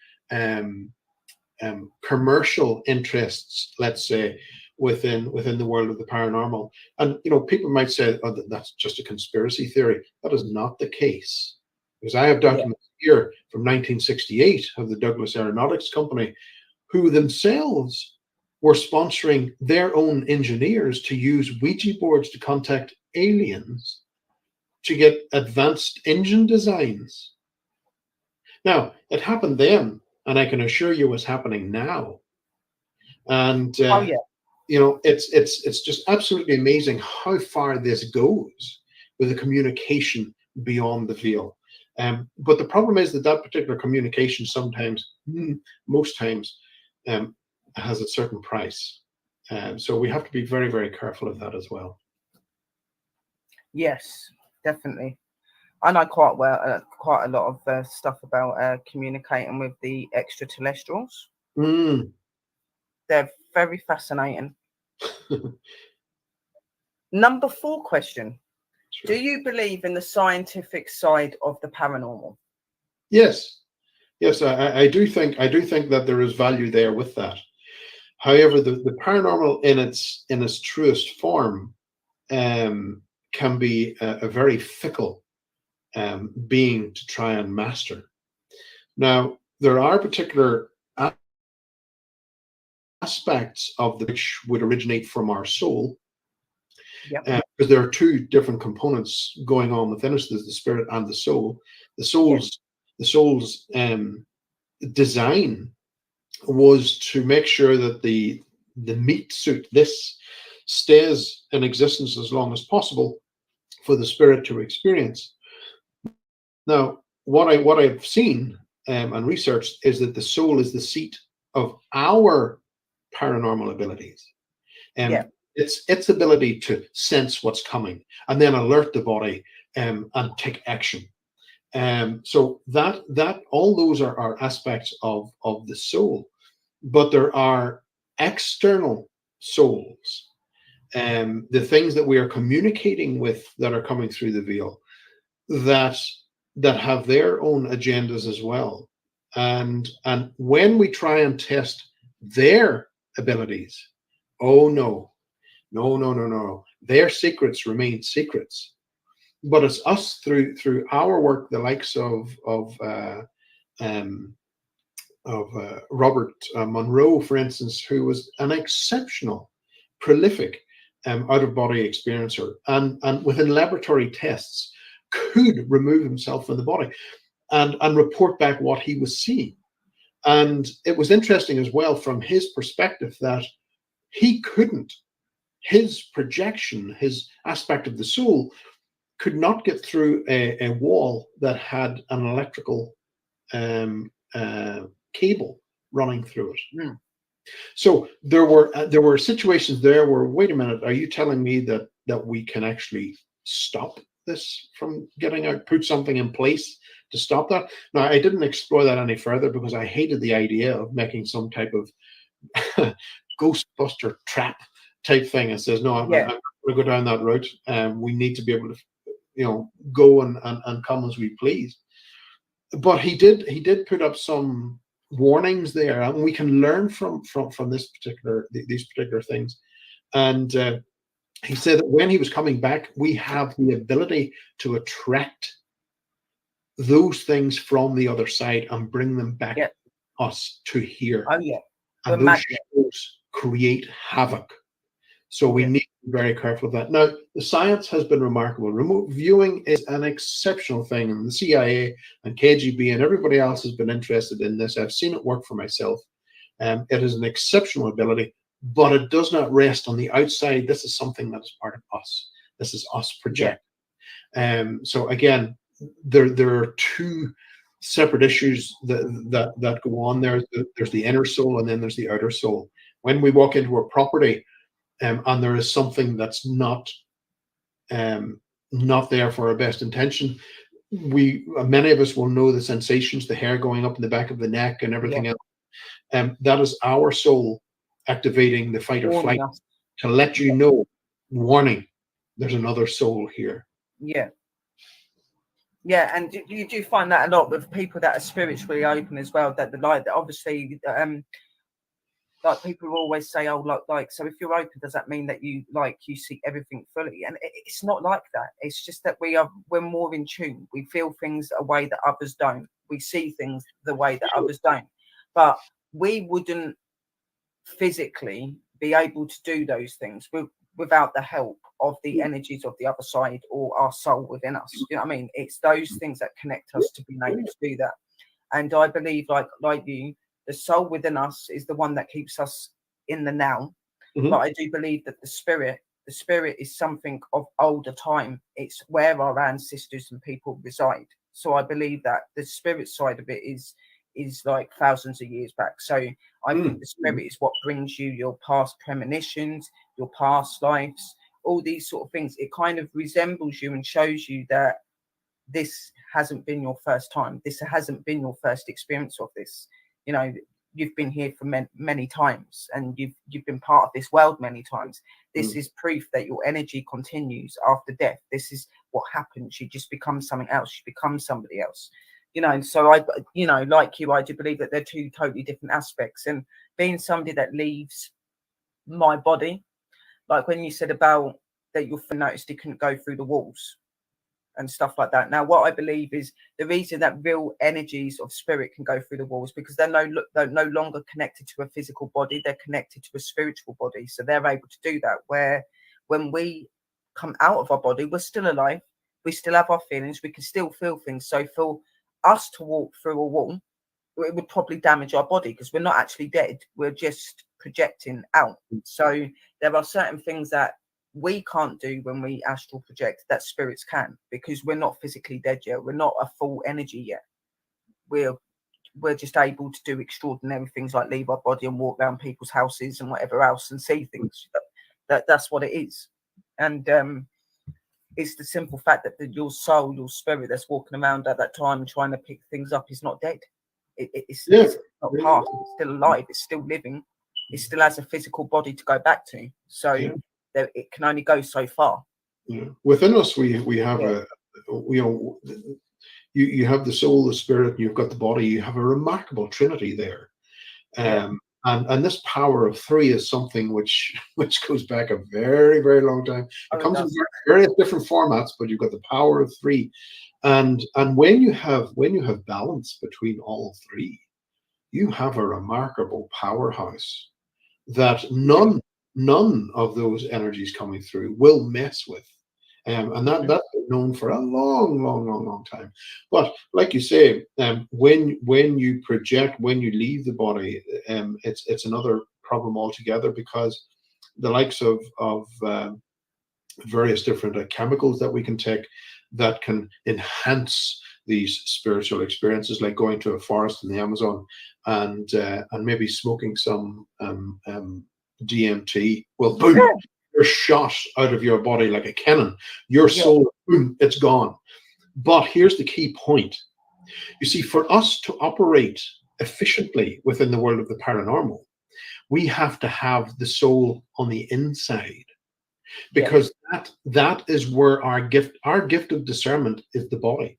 Speaker 4: commercial interests, let's say, within the world of the paranormal. And, people might say, oh, that's just a conspiracy theory. That is not the case. Because I have documents here from 1968 of the Douglas Aeronautics Company, who themselves were sponsoring their own engineers to use Ouija boards to contact aliens to get advanced engine designs. Now, it happened then, and I can assure you it's happening now. And it's just absolutely amazing how far this goes with the communication beyond the veil. But the problem is that particular communication sometimes, most times, has a certain price. So we have to be very, very careful of that as well.
Speaker 3: Yes, definitely. I know quite a lot of stuff about communicating with the extraterrestrials. They're very fascinating. Number 4 question. Sure. Do you believe in the scientific side of the paranormal?
Speaker 4: Yes, I do think that there is value there with that. However, the paranormal in its truest form can be a very fickle being to try and master. Now, there are particular aspects of which would originate from our soul, because there are 2 different components going on within us. There's the spirit and the soul. The soul's design was to make sure that the meat suit, this, stays in existence as long as possible for the spirit to experience. Now, what I've seen and researched is that the soul is the seat of our paranormal abilities. Its ability to sense what's coming and then alert the body and take action. So that all those are aspects of the soul, but there are external souls, the things that we are communicating with that are coming through the veil, that have their own agendas as well. And when we try and test their abilities, oh no, their secrets remain secrets. But it's us through our work, the likes of Robert Monroe, for instance, who was an exceptional, prolific out-of-body experiencer, and within laboratory tests could remove himself from the body and report back what he was seeing. And it was interesting as well from his perspective that he couldn't, his projection, his aspect of the soul, could not get through a wall that had an electrical cable running through it. So there were situations there where, wait a minute, are you telling me that we can actually stop this from getting out, put something in place to stop that? Now, I didn't explore that any further because I hated the idea of making some type of Ghostbuster trap type thing. It says, no, I'm going to go down that route. We need to be able to, go and come as we please. But he did put up some warnings there, and we can learn from these particular things. And he said that when he was coming back, we have the ability to attract those things from the other side and bring them back to us to here.
Speaker 3: Oh yeah,
Speaker 4: and those shows create havoc. So we need to be very careful of that. Now, the science has been remarkable. Remote viewing is an exceptional thing, and the CIA and KGB and everybody else has been interested in this. I've seen it work for myself. It is an exceptional ability, but it does not rest on the outside. This is something that is part of us. This is us project. So again, there are 2 separate issues that go on there. There's the inner soul, and then there's the outer soul. When we walk into a property, and there is something that's not there for our best intention, many of us will know the sensations, the hair going up in the back of the neck and everything else. that is our soul activating the fight or
Speaker 3: Warning
Speaker 4: flight
Speaker 3: us.
Speaker 4: to let you know, warning, there's another soul here.
Speaker 3: Yeah. Yeah, and you do find that a lot with people that are spiritually open as well. That the light, that obviously, like people always say, oh, like, so if you're open, does that mean that you see everything fully? And it's not like that. It's just that we're more in tune. We feel things a way that others don't. We see things the way that others don't. But we wouldn't physically be able to do those things without the help of the energies of the other side or our soul within us. You know what I mean? It's those things that connect us to being able to do that. And I believe, like you, the soul within us is the one that keeps us in the now.
Speaker 4: Mhm.
Speaker 3: But I do believe that the spirit is something of older time. It's where our ancestors and people reside. So I believe that the spirit side of it is like thousands of years back. So I think the spirit is what brings you your past premonitions, your past lives, all these sort of things. It kind of resembles you and shows you that this hasn't been your first time. This hasn't been your first experience of this. You know, you've been here for many times, and you've been part of this world many times. This is proof that your energy continues after death. This is what happens. You just become something else. You become somebody else. You know, so like you, I do believe that they're two totally different aspects. And being somebody that leaves my body, like when you said about that your friend noticed he couldn't go through the walls and stuff like that. Now, what I believe is the reason that real energies of spirit can go through the walls, because they're no longer connected to a physical body, they're connected to a spiritual body. So they're able to do that, where when we come out of our body, we're still alive, we still have our feelings, we can still feel things. So for us to walk through a wall, it would probably damage our body, because we're not actually dead, we're just projecting out. So there are certain things that we can't do when we astral project that spirits can, because we're not physically dead yet. We're not a full energy yet. We're just able to do extraordinary things like leave our body and walk around people's houses and whatever else and see things. That's what it is. And it's the simple fact that your soul, your spirit that's walking around at that time trying to pick things up is not dead. It's not past. It's still alive. It's still living. It still has a physical body to go back to. So it can only go so far.
Speaker 4: Within us, we have you have the soul, the spirit, and you've got the body. You have a remarkable trinity there. And this power of three is something which goes back a very, very long time. It comes in various different formats, but you've got the power of three. And when you have balance between all three, you have a remarkable powerhouse that none of those energies coming through will mess with. And that's been known for a long time. But like you say, when you project, when you leave the body, it's another problem altogether, because the likes of various different chemicals that we can take that can enhance these spiritual experiences, like going to a forest in the Amazon and maybe smoking some DMT. Well, boom, you're shot out of your body like a cannon. Your soul, boom, it's gone. But here's the key point. You see, for us to operate efficiently within the world of the paranormal, we have to have the soul on the inside, because that is where our gift of discernment is the body.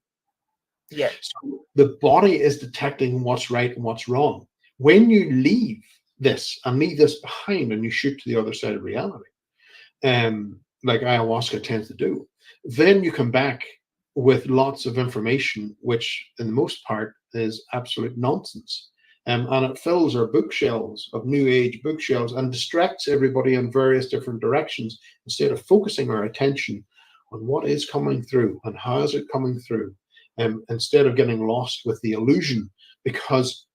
Speaker 4: So the body is detecting what's right and what's wrong. When you leave this behind and you shoot to the other side of reality, like ayahuasca tends to do, then you come back with lots of information, which in the most part is absolute nonsense. And it fills our bookshelves of new age bookshelves and distracts everybody in various different directions, instead of focusing our attention on what is coming through and how is it coming through, instead of getting lost with the illusion. Because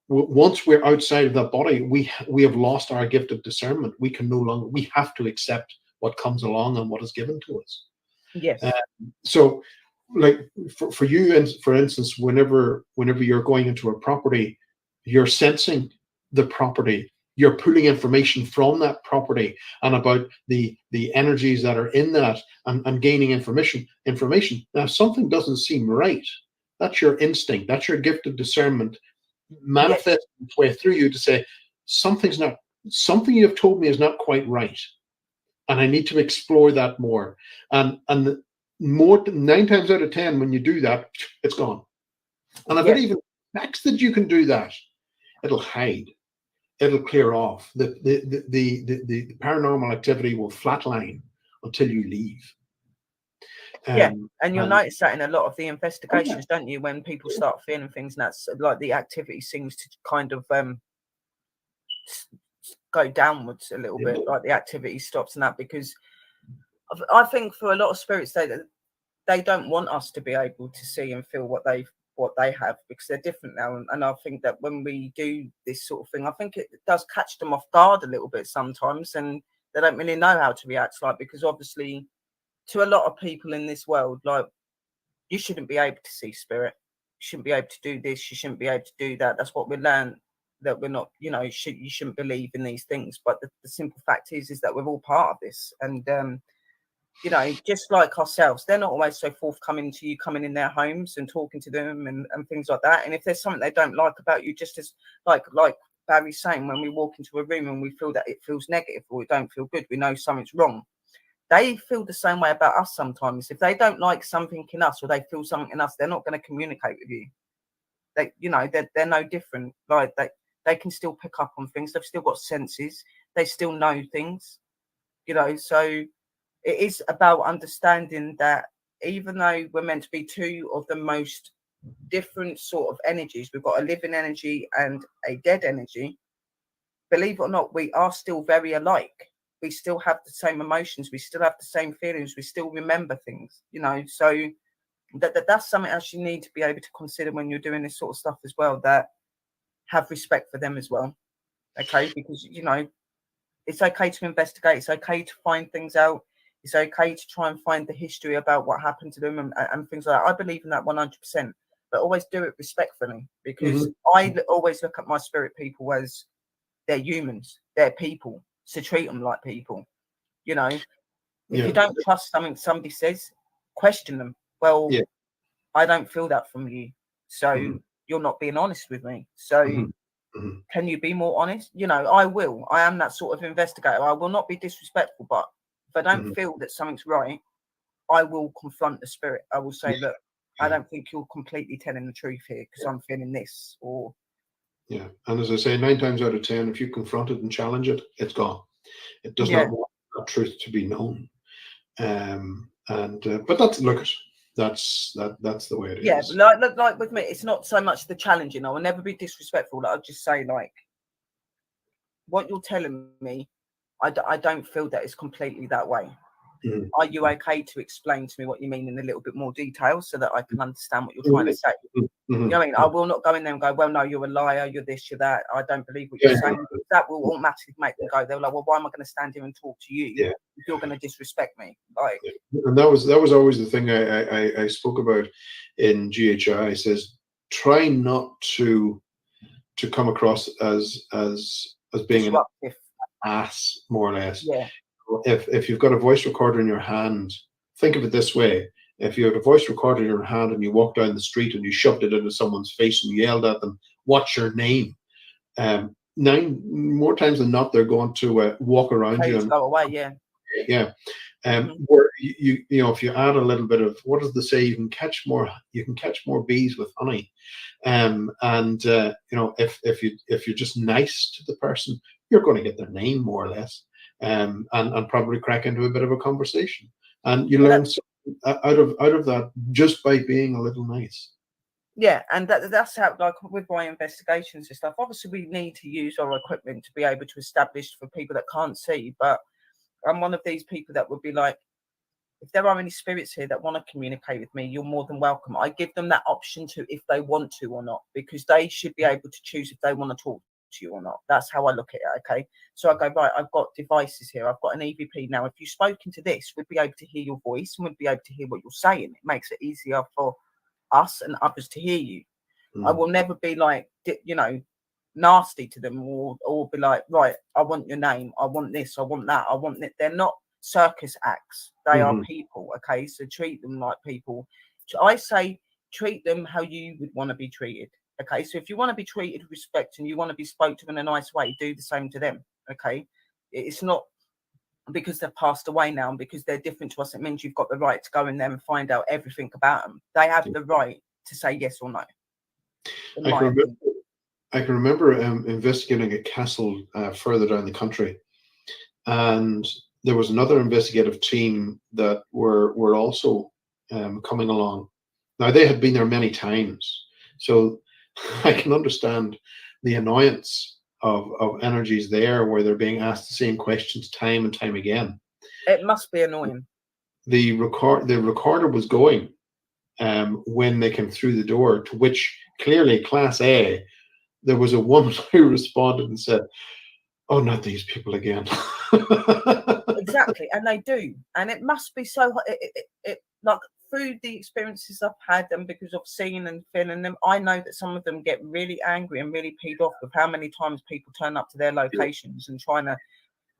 Speaker 4: once we're outside of that body, we have lost our gift of discernment. We have to accept what comes along and what is given to us. So like for you, and for instance, whenever you're going into a property, you're sensing the property, you're pulling information from that property and about the energies that are in that, and gaining information. Now, if something doesn't seem right, that's your instinct, that's your gift of discernment manifest its way through you to say something you've told me is not quite right, and I need to explore that more. And more 9 times out of 10, when you do that, it's gone. And if it even expects that you can do that, it'll hide. It'll clear off. The paranormal activity will flatline until you leave.
Speaker 3: And you'll notice that in a lot of the investigations, don't you? When people start feeling things, and that's like the activity seems to kind of go downwards a little bit, like the activity stops and that, because I think for a lot of spirits, they don't want us to be able to see and feel what they have, because they're different now. And I think that when we do this sort of thing, I think it does catch them off guard a little bit sometimes, and they don't really know how to react, like, because obviously to a lot of people in this world, like, you shouldn't be able to see spirit, you shouldn't be able to do this, you shouldn't be able to do that. That's what we learn, that we're not, you shouldn't believe in these things. But the simple fact is that we're all part of this. And just like ourselves, they're not always so forthcoming to you coming in their homes and talking to them and things like that. And if there's something they don't like about you, just as like Barry's saying, when we walk into a room and we feel that it feels negative or we don't feel good, we know something's wrong. They feel the same way about us sometimes. If they don't like something in us or they feel something in us, they're not going to communicate with you. They're no different. Like they can still pick up on things. They've still got senses. They still know things. So it is about understanding that even though we're meant to be two of the most different sort of energies, we've got a living energy and a dead energy. Believe it or not, we are still very alike. We still have the same emotions. We still have the same feelings. We still remember things, so that's something else you need to be able to consider when you're doing this sort of stuff as well, that have respect for them as well. Okay. Because, it's okay to investigate. It's okay to find things out. It's okay to try and find the history about what happened to them and things like that. I believe in that 100%, but always do it respectfully, because I always look at my spirit people as they're humans, they're people. So treat them like people. If you don't trust something somebody says, question them. Well, I don't feel that from you, so you're not being honest with me. So can you be more honest? I will. I am that sort of investigator. I will not be disrespectful, but if I don't feel that something's right, I will confront the spirit. I will say, look, I don't think you're completely telling the truth here, because I'm feeling this. Or
Speaker 4: and as I say, 9 times out of 10, if you confront it and challenge it, it's gone. It does not want that truth to be known. But that's the way it is.
Speaker 3: Yeah, like with me, it's not so much the challenging. I will never be disrespectful. I'll just say, like, what you're telling me, I don't feel that it's completely that way. Are you okay to explain to me what you mean in a little bit more detail so that I can understand what you're trying to say? You know what I mean? I will not go in there and go, well, no, you're a liar, you're this, you're that. I don't believe what you're saying. That will automatically make them go, they're like, well, why am I going to stand here and talk to you if you're going to disrespect me? Like,
Speaker 4: and that was always the thing I spoke about in GHI. I says, try not to come across as being an ass, more or less.
Speaker 3: Yeah.
Speaker 4: If you've got a voice recorder in your hand, think of it this way. If you have a voice recorder in your hand and you walk down the street and you shoved it into someone's face and you yelled at them, "What's your name?" 9 more times than not, they're going to walk around you and
Speaker 3: go away.
Speaker 4: Where if you add a little bit of, what does they say? You can catch more bees with honey. If you're just nice to the person, you're going to get their name, more or less. And probably crack into a bit of a conversation, and you learn something out of that just by being a little nice.
Speaker 3: Yeah, and that's how, like with my investigations and stuff, obviously we need to use our equipment to be able to establish for people that can't see. But I'm one of these people that would be like, if there are any spirits here that want to communicate with me, you're more than welcome. I give them that option to, if they want to or not, because they should be able to choose if they want to talk to you or not. That's how I look at it. Okay, so I go, right, I've got devices here, I've got an EVP now. If you spoke into this, we'd be able to hear your voice and we'd be able to hear what you're saying. It makes it easier for us and others to hear you. I will never be like, nasty to them or be like, right, I want your name, I want this, I want that, I want it. They're not circus acts, they are people. Okay, so treat them like people. I say treat them how you would want to be treated. Okay, so if you want to be treated with respect and you want to be spoke to in a nice way, do the same to them. Okay, it's not because they've passed away now and because they're different to us, it means you've got the right to go in there and find out everything about them. They have the right to say yes or no.
Speaker 4: I can remember investigating a castle further down the country, and there was another investigative team that were also coming along. Now, they had been there many times, so I can understand the annoyance of energies there where they're being asked the same questions time and time again.
Speaker 3: It must be annoying.
Speaker 4: The recorder was going when they came through the door, to which clearly Class A, there was a woman who responded and said, "Oh, not these people again."
Speaker 3: Exactly, and they do, and it must be so. It like through the experiences I've had, and because of seeing and feeling them, I know that some of them get really angry and really peed off with how many times people turn up to their locations and trying to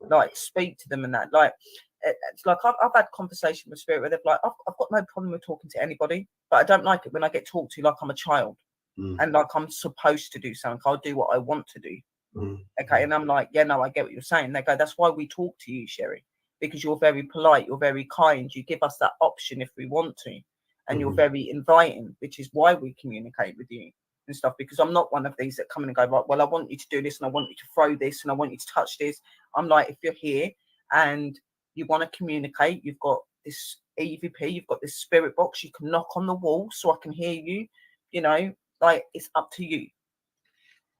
Speaker 3: like speak to them and that. Like it's like I've had conversation with spirit where they're like, I've got no problem with talking to anybody, but I don't like it when I get talked to like I'm a child and like I'm supposed to do something. I'll do what I want to do. Okay, and I'm like, yeah, no, I get what you're saying. They go, that's why we talk to you, Sherry, because you're very polite, you're very kind, you give us that option if we want to, and you're very inviting, which is why we communicate with you and stuff. Because I'm not one of these that come in and go, right, well, I want you to do this and I want you to throw this and I want you to touch this. I'm like, if you're here and you want to communicate, you've got this EVP, you've got this spirit box, you can knock on the wall so I can hear you, you know, like it's up to you.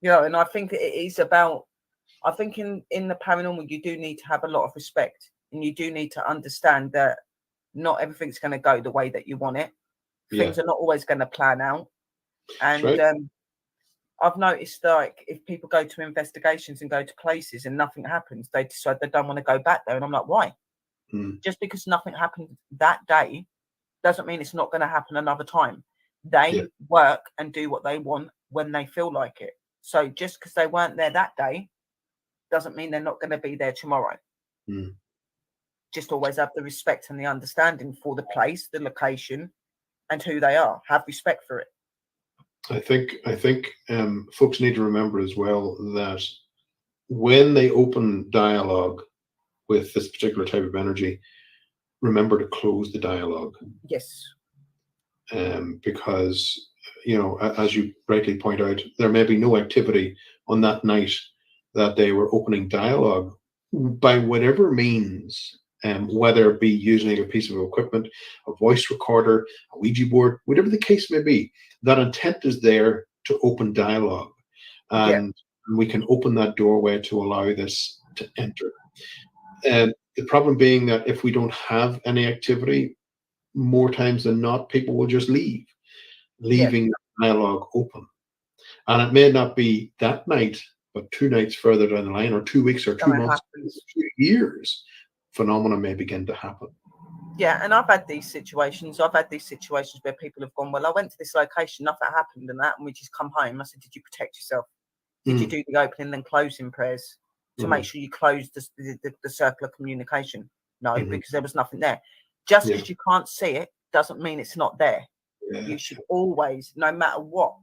Speaker 3: You know, and I think it is about, I think in the paranormal, you do need to have a lot of respect and you do need to understand that not everything's going to go the way that you want it. Things are not always going to plan out. And I've noticed like if people go to investigations and go to places and nothing happens, they decide they don't want to go back there. And I'm like, why? Just because nothing happened that day doesn't mean it's not going to happen another time. They work and do what they want when they feel like it. So just because they weren't there that day doesn't mean they're not going to be there tomorrow. Just always have the respect and the understanding for the place, the location, and who they are. Have respect for it.
Speaker 4: I think folks need to remember as well that when they open dialogue with this particular type of energy, remember to close the dialogue.
Speaker 3: Yes.
Speaker 4: Because, you know, as you rightly point out, there may be no activity on that night that they were opening dialogue by whatever means, whether it be using a piece of equipment, a voice recorder, a Ouija board, whatever the case may be, that intent is there to open dialogue. And we can open that doorway to allow this to enter. The problem being that if we don't have any activity, more times than not, people will just leave, leaving the dialogue open. And it may not be that night, but 2 nights further down the line, or 2 weeks, or 2 months, 2 years, phenomena may begin to happen.
Speaker 3: Yeah, and I've had these situations. I've had these situations where people have gone, well, I went to this location, nothing happened and that, and we just come home. I said, did you protect yourself? Did you do the opening and closing prayers to make sure you closed the circle of communication? No, because there was nothing there. Just because you can't see it doesn't mean it's not there. You should always, no matter what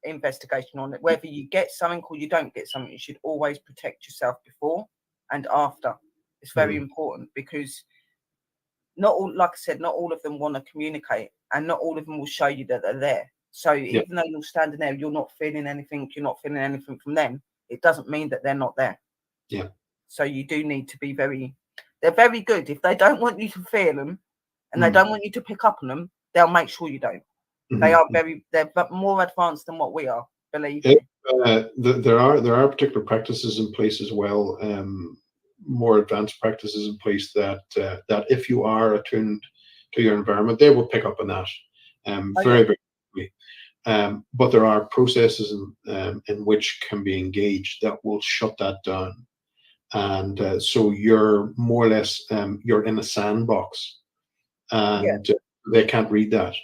Speaker 3: investigation on it, whether you get something or you don't get something, you should always protect yourself before and after. It's very important because not all, like I said, not all of them want to communicate and not all of them will show you that they're there. So even though you're standing there, you're not feeling anything from them, it doesn't mean that they're not there.
Speaker 4: Yeah.
Speaker 3: So you do need to be they're very good. If they don't want you to feel them and they don't want you to pick up on them, they'll make sure you don't. They're more advanced than what we are, believe me.
Speaker 4: There are particular practices in place as well, more advanced practices in place that if you are attuned to your environment, they will pick up on that very quickly. But there are processes in which can be engaged that will shut that down. And so you're more or less you're in a sandbox, and they can't read that.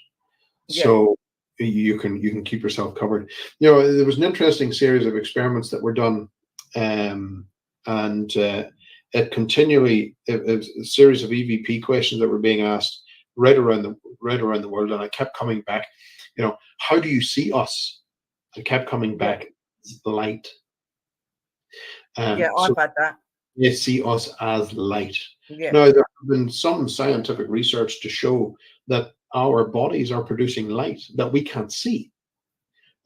Speaker 4: So you can keep yourself covered. You know, there was an interesting series of experiments that were done, and it continually it was a series of EVP questions that were being asked right around the world, and I kept coming back. You know, how do you see us? It kept coming back, light.
Speaker 3: Yeah,
Speaker 4: So
Speaker 3: I've had that.
Speaker 4: they see us as light.
Speaker 3: Yeah.
Speaker 4: Now, there have been some scientific research to show that our bodies are producing light that we can't see.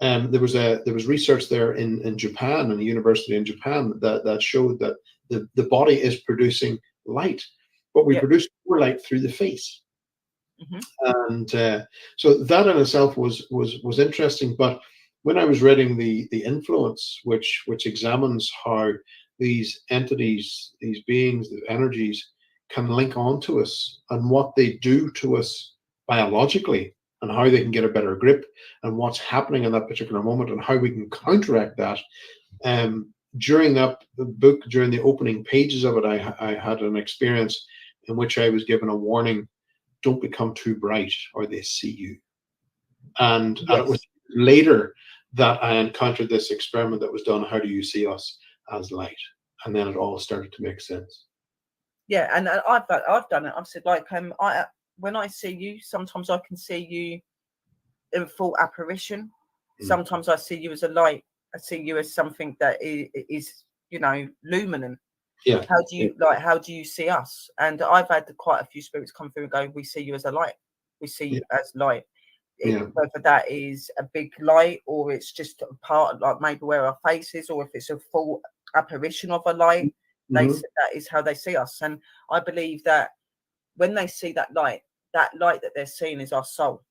Speaker 4: There was research there in Japan, in a university in Japan, that showed that the body is producing light, but we
Speaker 3: Yeah.
Speaker 4: produce more light through the face.
Speaker 3: Mhm.
Speaker 4: And so that in itself was interesting. But when I was reading the influence, which examines how these entities, these beings, the energies, can link on to us and what they do to us biologically, and how they can get a better grip, and what's happening in that particular moment, and how we can counteract that. During that book, during the opening pages of it, I had an experience in which I was given a warning: don't become too bright or they see you. And it was later that I encountered this experiment that was done: how do you see us as light? And then it all started to make sense.
Speaker 3: Yeah, and I've done it. I've said, like, when I see you, sometimes I can see you in full apparition. Sometimes I see you as a light. I see you as something that is luminant.
Speaker 4: Yeah.
Speaker 3: How do you see us? And I've had quite a few spirits come through and go, we see you as a light. We see you as light. Whether that is a big light, or it's just a part, like maybe where our face is, or if it's a full apparition of a light, they said that is how they see us. And I believe that when they see that light that they're seeing is our soul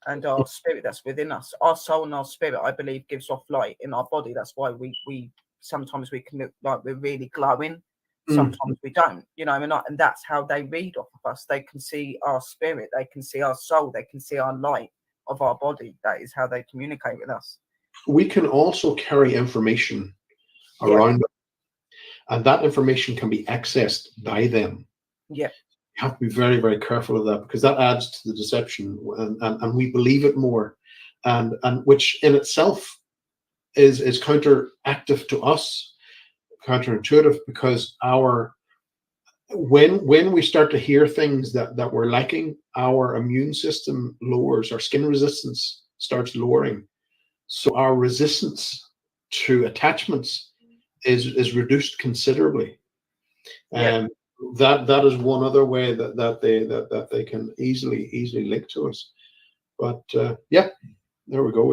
Speaker 3: and our spirit that's within us. Our soul and our spirit, I believe, gives off light in our body. That's why we sometimes we can look like we're really glowing. Sometimes we don't, and that's how they read off of us. They can see our spirit, they can see our soul, they can see our light of our body. That is how they communicate with us.
Speaker 4: We can also carry information around, and that information can be accessed by them.
Speaker 3: Yeah.
Speaker 4: You have to be very, very careful of that, because that adds to the deception, and we believe it more, and which in itself is counteractive to us, counterintuitive, because when we start to hear things that we're lacking, our immune system lowers, our skin resistance starts lowering, so our resistance to attachments is reduced considerably. That is one other way that they can easily link to us. But there we go.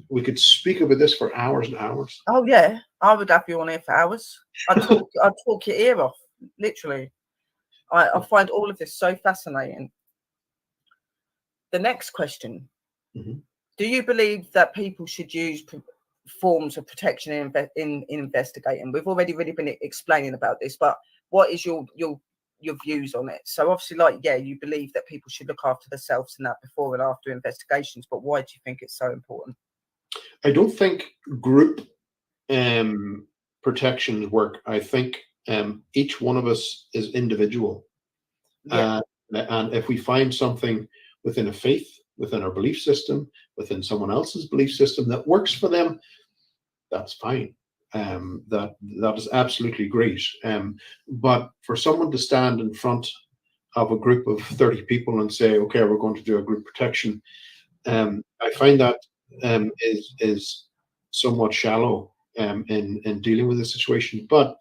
Speaker 4: We could speak about this for hours and hours.
Speaker 3: Oh yeah, I would have you on here for hours. I'd talk your ear off, literally. I find all of this so fascinating. The next question: do you believe that people should use forms of protection in investigating? We've already really been explaining about this, but what is your views on it? So obviously, you believe that people should look after themselves and that before and after investigations, but why do you think it's so important?
Speaker 4: I don't think group protections work. I think each one of us is individual, and if we find something within a faith, within our belief system, within someone else's belief system that works for them, that's fine. That is absolutely great. But for someone to stand in front of a group of 30 people and say, okay, we're going to do a group protection, I find that is somewhat shallow in dealing with the situation. But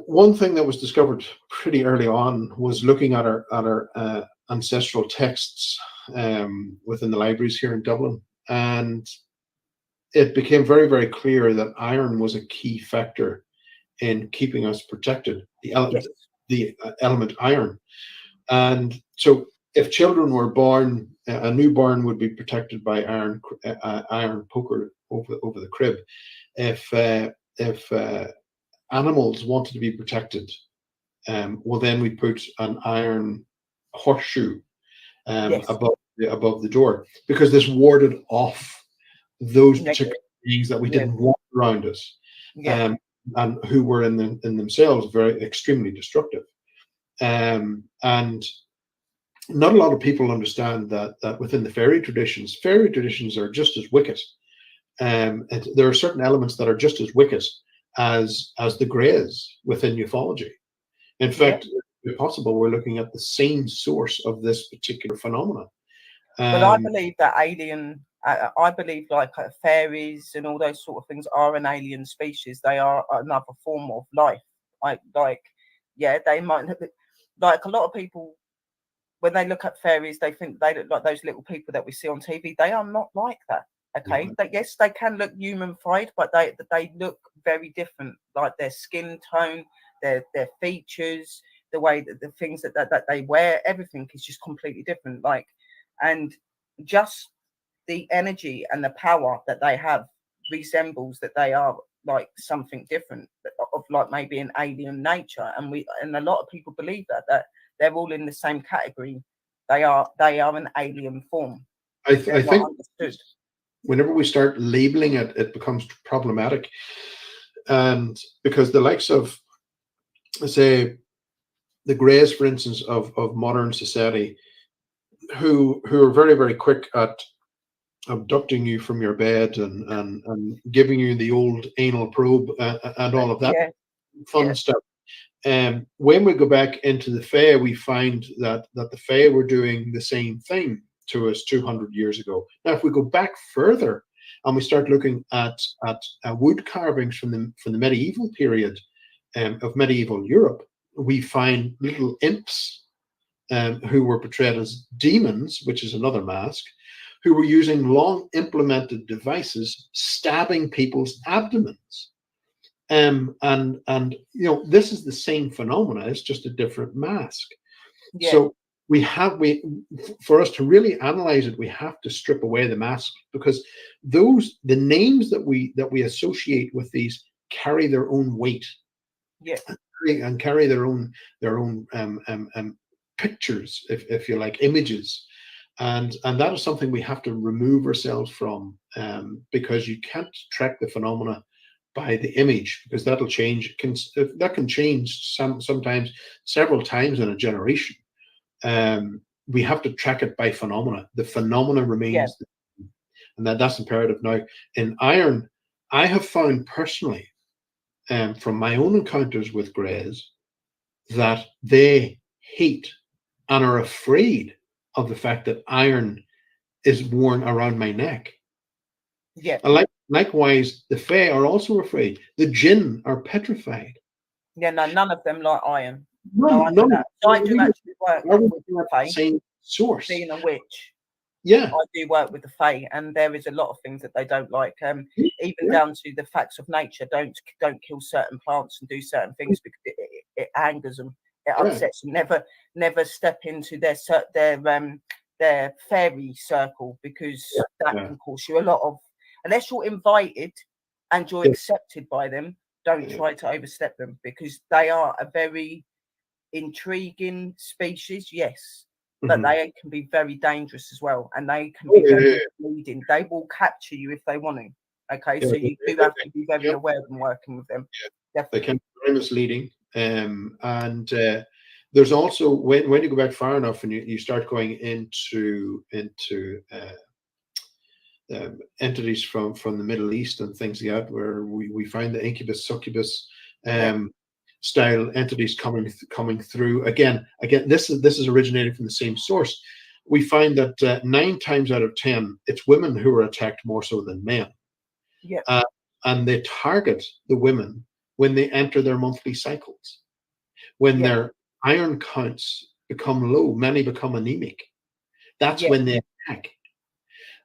Speaker 4: one thing that was discovered pretty early on was looking at our ancestral texts within the libraries here in Dublin, and it became very, very clear that iron was a key factor in keeping us protected. The element iron, and so if children were born, a newborn would be protected by iron poker over the crib. If animals wanted to be protected, well, then we put an iron horseshoe above the door, because this warded off those particular beings that we didn't want around us, and who were in themselves very extremely destructive. And not a lot of people understand that within the fairy traditions are just as wicked. And there are certain elements that are just as wicked as the greys within ufology. In fact, if possible, we're looking at the same source of this particular phenomenon.
Speaker 3: But I believe that I believe like fairies and all those sort of things are an alien species. They are another form of life. Yeah, they might like a lot of people when they look at fairies, they think they look like those little people that we see on TV. They are not like that. Okay, yes, they can look human-fied, but they look very different. Like their skin tone, their features, the way that the things that they wear, everything is just completely different. Like, and just the energy and the power that they have resembles that they are like something different of like maybe an alien nature, and a lot of people believe that they're all in the same category. They are an alien form.
Speaker 4: I
Speaker 3: They're not
Speaker 4: think
Speaker 3: understood.
Speaker 4: whenever we start labeling it, it becomes problematic, and because the likes of, say, the Greys, for instance, of modern society, who are very, very quick at abducting you from your bed and giving you the old anal probe and all of that
Speaker 3: Yeah,
Speaker 4: fun
Speaker 3: yeah.
Speaker 4: stuff. When we go back into the Fae, we find that the Fae were doing the same thing to us 200 years ago. Now, if we go back further and we start looking at wood carvings from the medieval period of medieval Europe, we find little imps who were portrayed as demons, which is another mask, who were using long implemented devices stabbing people's abdomens. And you know, this is the same phenomena, it's just a different mask.
Speaker 3: Yeah.
Speaker 4: So for us to really analyze it, we have to strip away the mask, because the names that we associate with these carry their own weight.
Speaker 3: Yeah.
Speaker 4: And carry their own pictures, if you like, images. And that is something we have to remove ourselves from, because you can't track the phenomena by the image, because that'll change. That can change sometimes several times in a generation. We have to track it by phenomena. The phenomena remains, and that's imperative. Now, in iron, I have found personally, from my own encounters with Greys, that they hate and are afraid of the fact that iron is worn around my neck.
Speaker 3: Yeah.
Speaker 4: Likewise, the Fae are also afraid. The Jinn are petrified.
Speaker 3: Yeah, no, none of them like iron.
Speaker 4: No,
Speaker 3: I do actually work with the Fae,
Speaker 4: same source.
Speaker 3: being a witch.
Speaker 4: Yeah.
Speaker 3: I do work with the Fae, and there is a lot of things that they don't like. Even down to the facts of nature. Don't kill certain plants and do certain things because it angers them. It upsets them. Never step into their fairy circle, because that can cause you a lot of. Unless you're invited and you're accepted by them, don't try to overstep them, because they are a very intriguing species. Yes. But they can be very dangerous as well, and they can be very misleading. They will capture you if they want to. Okay, so you do have to be very aware when working with them.
Speaker 4: They can be very misleading, and there's also when you go back far enough and you start going into entities from the Middle East and things like that, where we find the incubus succubus style entities coming through. Again, this is originating from the same source. We find that 9 times out of 10, it's women who are attacked more so than men.
Speaker 3: Yeah.
Speaker 4: And they target the women when they enter their monthly cycles. When their iron counts become low, many become anemic. That's when they attack.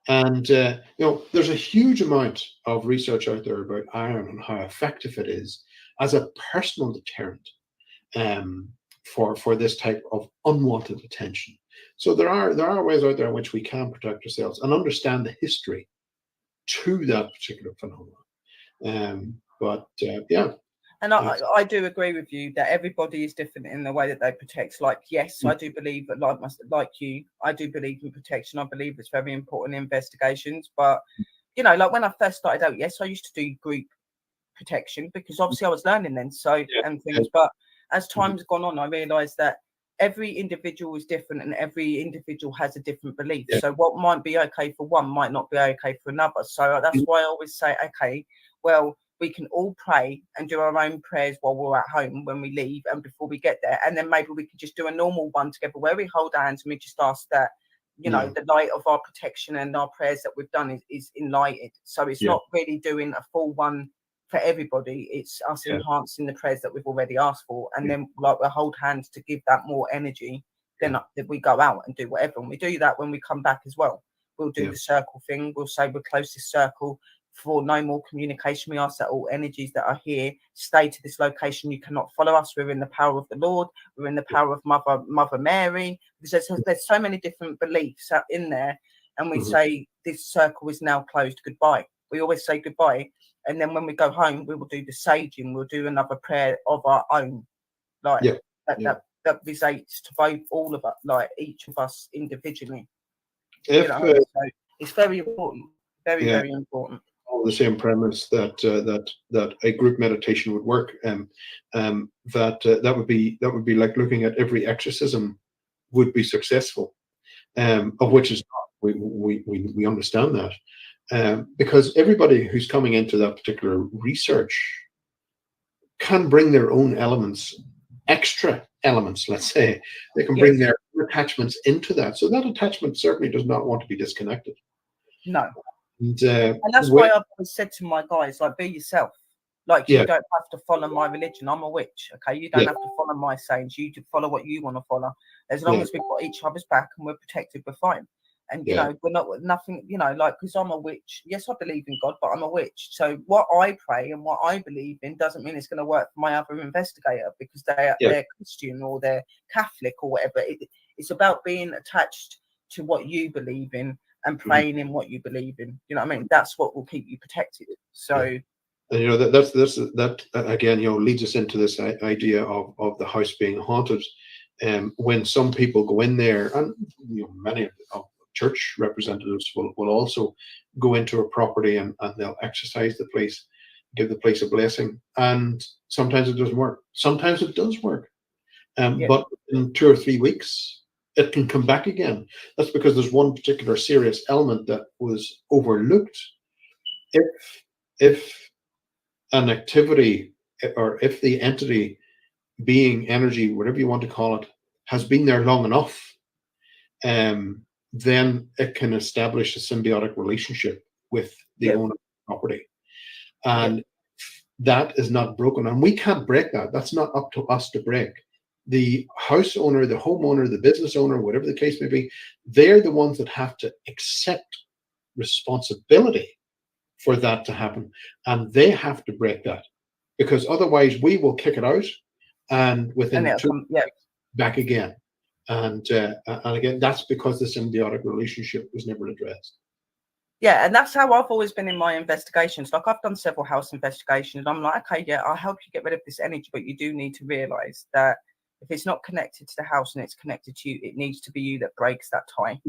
Speaker 4: And you know, there's a huge amount of research out there about iron and how effective it is as a personal deterrent for this type of unwanted attention. So there are ways out there in which we can protect ourselves and understand the history to that particular phenomenon.
Speaker 3: And I do agree with you that everybody is different in the way that they protect. Like, yes, I do believe that, like you, I do believe in protection. I believe it's very important in investigations. But, you know, like when I first started out, yes, I used to do group protection because obviously I was learning then. And things. But as time's gone on, I realised that every individual is different and every individual has a different belief. So what might be okay for one might not be okay for another. So that's why I always say, okay, well, we can all pray and do our own prayers while we're at home when we leave and before we get there. And then maybe we could just do a normal one together where we hold hands and we just ask that the light of our protection and our prayers that we've done is enlightened. So it's not really doing a full one for everybody. It's us enhancing the prayers that we've already asked for, and then like we hold hands to give that more energy. Then we go out and do whatever, and we do that when we come back as well. We'll do the circle thing. We'll say we'll close this circle for no more communication. We ask that all energies that are here stay to this location. You cannot follow us. We're in the power of the Lord. We're in the power of Mother Mary. Because there's so many different beliefs out in there, and we say this circle is now closed. Goodbye. We always say goodbye, and then when we go home, we will do the saging. We'll do another prayer of our own, like that relates to both all of us, like each of us individually.
Speaker 4: If
Speaker 3: so it's very important, very important.
Speaker 4: On the same premise that a group meditation would work, that would be like looking at every exorcism would be successful, of which is not. We understand that, because everybody who's coming into that particular research can bring their own elements, extra elements. Let's say they can bring their attachments into that. So that attachment certainly does not want to be disconnected.
Speaker 3: No.
Speaker 4: And
Speaker 3: that's why I've always said to my guys, like, be yourself. Like, you don't have to follow my religion. I'm a witch, okay? You don't have to follow my sayings. You to follow what you want to follow. As long as we've got each other's back and we're protected, we're fine. And, you know, we're not nothing, like, because I'm a witch. Yes, I believe in God, but I'm a witch. So what I pray and what I believe in doesn't mean it's going to work for my other investigator because they're Christian or they're Catholic or whatever. It's about being attached to what you believe in and praying in what you believe in. You know what I mean? That's what will keep you protected. So
Speaker 4: and that again, leads us into this idea of the house being haunted. When some people go in there, and many of church representatives will also go into a property and they'll exercise the place, give the place a blessing, and sometimes it doesn't work. Sometimes it does work, but in 2 or 3 weeks it can come back again. That's because there's one particular serious element that was overlooked. If an activity, or if the entity, being, energy, whatever you want to call it, has been there long enough, then it can establish a symbiotic relationship with the owner of the property. And that is not broken. And we can't break that. That's not up to us to break. The house owner, the homeowner, the business owner, whatever the case may be, they're the ones that have to accept responsibility for that to happen. And they have to break that, because otherwise we will kick it out and within 2 weeks back again. And again, that's because the symbiotic relationship was never addressed.
Speaker 3: Yeah, and that's how I've always been in my investigations. Like, I've done several house investigations, and I'm like, okay, I'll help you get rid of this energy, but you do need to realize that if it's not connected to the house and it's connected to you, it needs to be you that breaks that tie.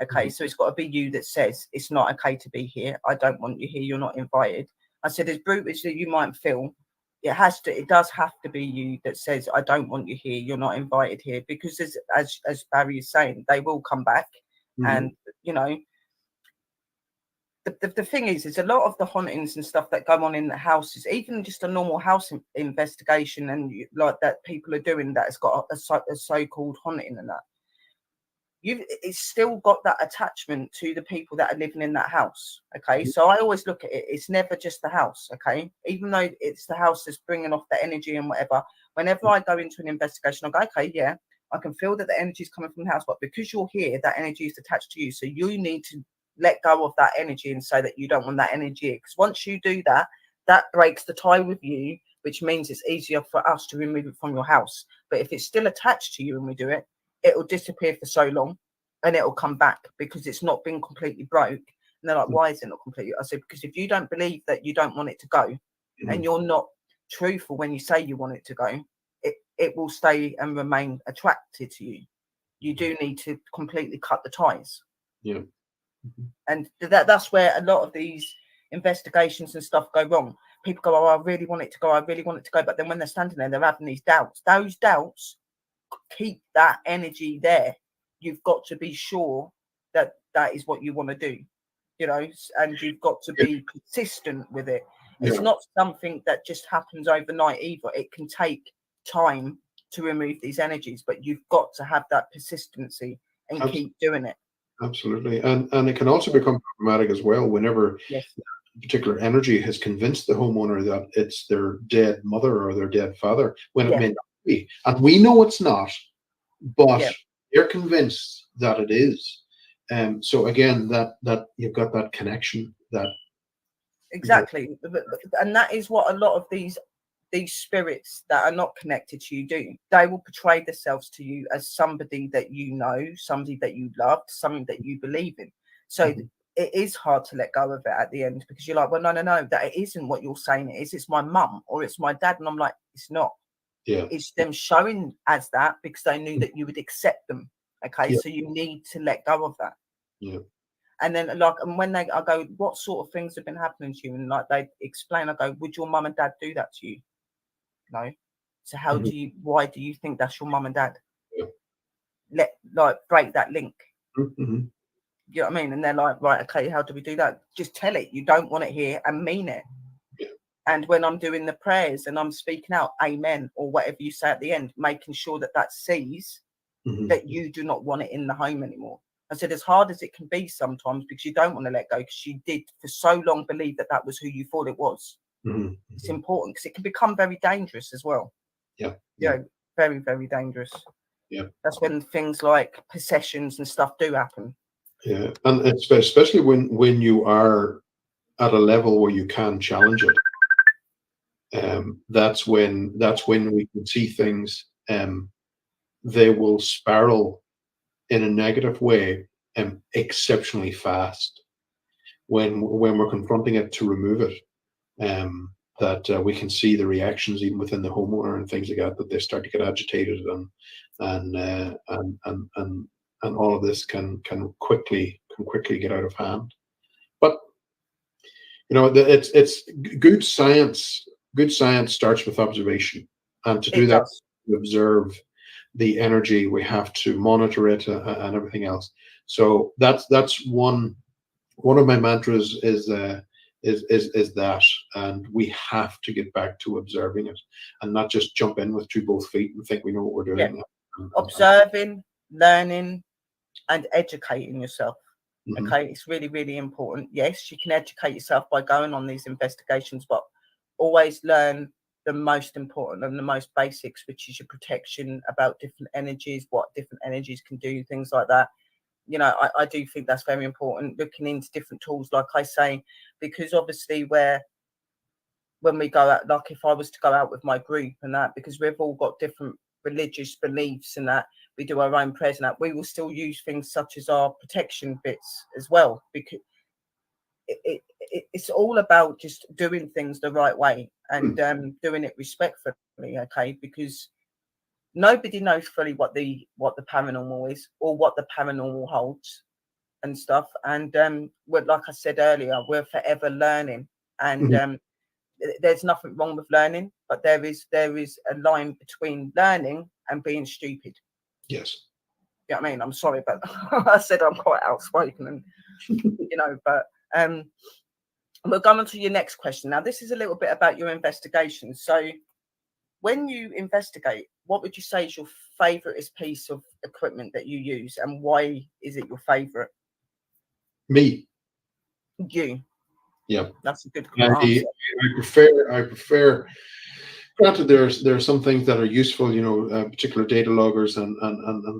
Speaker 3: Okay, so it's got to be you that says it's not okay to be here. I don't want you here. You're not invited. I said, as brute as that you might feel, it does have to be you that says, I don't want you here. You're not invited here. Because as Barry is saying, they will come back. And, the thing is a lot of the hauntings and stuff that go on in the houses, even just a normal house investigation and like that people are doing that, it's got a so-called haunting and that. It's still got that attachment to the people that are living in that house. Okay, so I always look at it, it's never just the house. Okay, even though it's the house that's bringing off the energy and whatever, whenever I go into an investigation, I go, okay, I can feel that the energy is coming from the house, but because you're here, that energy is attached to you, so you need to let go of that energy and say that you don't want that energy, because once you do that, that breaks the tie with you, which means it's easier for us to remove it from your house. But if it's still attached to you and we do it, it'll disappear for so long and it'll come back because it's not been completely broke. And they're like, why is it not completely? I said, because if you don't believe that you don't want it to go and you're not truthful when you say you want it to go, it will stay and remain attracted to you. You do need to completely cut the ties. And that's where a lot of these investigations and stuff go wrong. People go, I really want it to go. I really want it to go. But then when they're standing there, they're having these doubts. Those doubts keep that energy there. You've got to be sure that that is what you want to do, and you've got to be consistent with it. It's not something that just happens overnight either. It can take time to remove these energies, but you've got to have that persistency and keep doing it.
Speaker 4: absolutely. And it can also become problematic as well whenever
Speaker 3: Yes.
Speaker 4: particular energy has convinced the homeowner that it's their dead mother or their dead father when it
Speaker 3: Yeah.
Speaker 4: may not be. And we know it's not, but
Speaker 3: Yeah.
Speaker 4: they're convinced that it is. So again, that you've got that connection that
Speaker 3: Exactly. And that is what a lot of these spirits that are not connected to you do. They will portray themselves to you as somebody that you know, somebody that you loved, something that you believe in. So it is hard to let go of it at the end, because you're like, well, no, that it isn't what you're saying it is. It's my mum or it's my dad. And I'm like, it's not.
Speaker 4: yeah.
Speaker 3: It's them showing as that because they knew that you would accept them. Okay.
Speaker 4: Yeah.
Speaker 3: So you need to let go of that.
Speaker 4: Yeah.
Speaker 3: And then and when I go, what sort of things have been happening to you? And like they explain, I go, would your mum and dad do that to you? No. So why do you think that's your mum and dad?
Speaker 4: Yeah.
Speaker 3: Break that link.
Speaker 4: Mm-hmm.
Speaker 3: You know what I mean? And they're like, right, okay, how do we do that? Just tell it. You don't want it here and mean it.
Speaker 4: Yeah.
Speaker 3: And when I'm doing the prayers and I'm speaking out, amen, or whatever you say at the end, making sure that sees that you do not want it in the home anymore. I said, as hard as it can be sometimes, because you don't want to let go, because you did for so long believe that was who you thought it was. It's important because it can become very dangerous as well.
Speaker 4: Yeah.
Speaker 3: You know, very, very dangerous.
Speaker 4: Yeah.
Speaker 3: That's when things like possessions and stuff do happen.
Speaker 4: Yeah. And especially when you are at a level where you can challenge it. That's when we can see things. They will spiral in a negative way exceptionally fast when we're confronting it to remove it. That we can see the reactions even within the homeowner and things like that they start to get agitated and all of this can quickly get out of hand. But it's good science. Good science starts with observation, and to do that, to observe the energy, we have to monitor it and everything else. So that's one of my mantras is that, and we have to get back to observing it and not just jump in with both feet and think we know what we're doing.
Speaker 3: Yeah. Observing, learning, and educating yourself. Okay, it's really, really important. Yes, you can educate yourself by going on these investigations, but always learn the most important and the most basics, which is your protection, about different energies, what different energies can do, things like that. You know, I do think that's very important, looking into different tools, like I say, because obviously when we go out, like if I was to go out with my group and that, because we've all got different religious beliefs and that, we do our own prayers and that, we will still use things such as our protection bits as well, because it's all about just doing things the right way and doing it respectfully, okay? Because nobody knows fully what the paranormal is or what the paranormal holds and stuff. And like I said earlier, we're forever learning, and there's nothing wrong with learning, but there is a line between learning and being stupid.
Speaker 4: Yes.
Speaker 3: You know what I mean? I'm sorry, but I said I'm quite outspoken, and but we'll go on to your next question. Now, this is a little bit about your investigation. So when you investigate, what would you say is your favorite piece of equipment that you use, and why is it your favorite?
Speaker 4: Me.
Speaker 3: You.
Speaker 4: Yeah.
Speaker 3: That's a good answer.
Speaker 4: I prefer. Granted, there are some things that are useful, particular data loggers and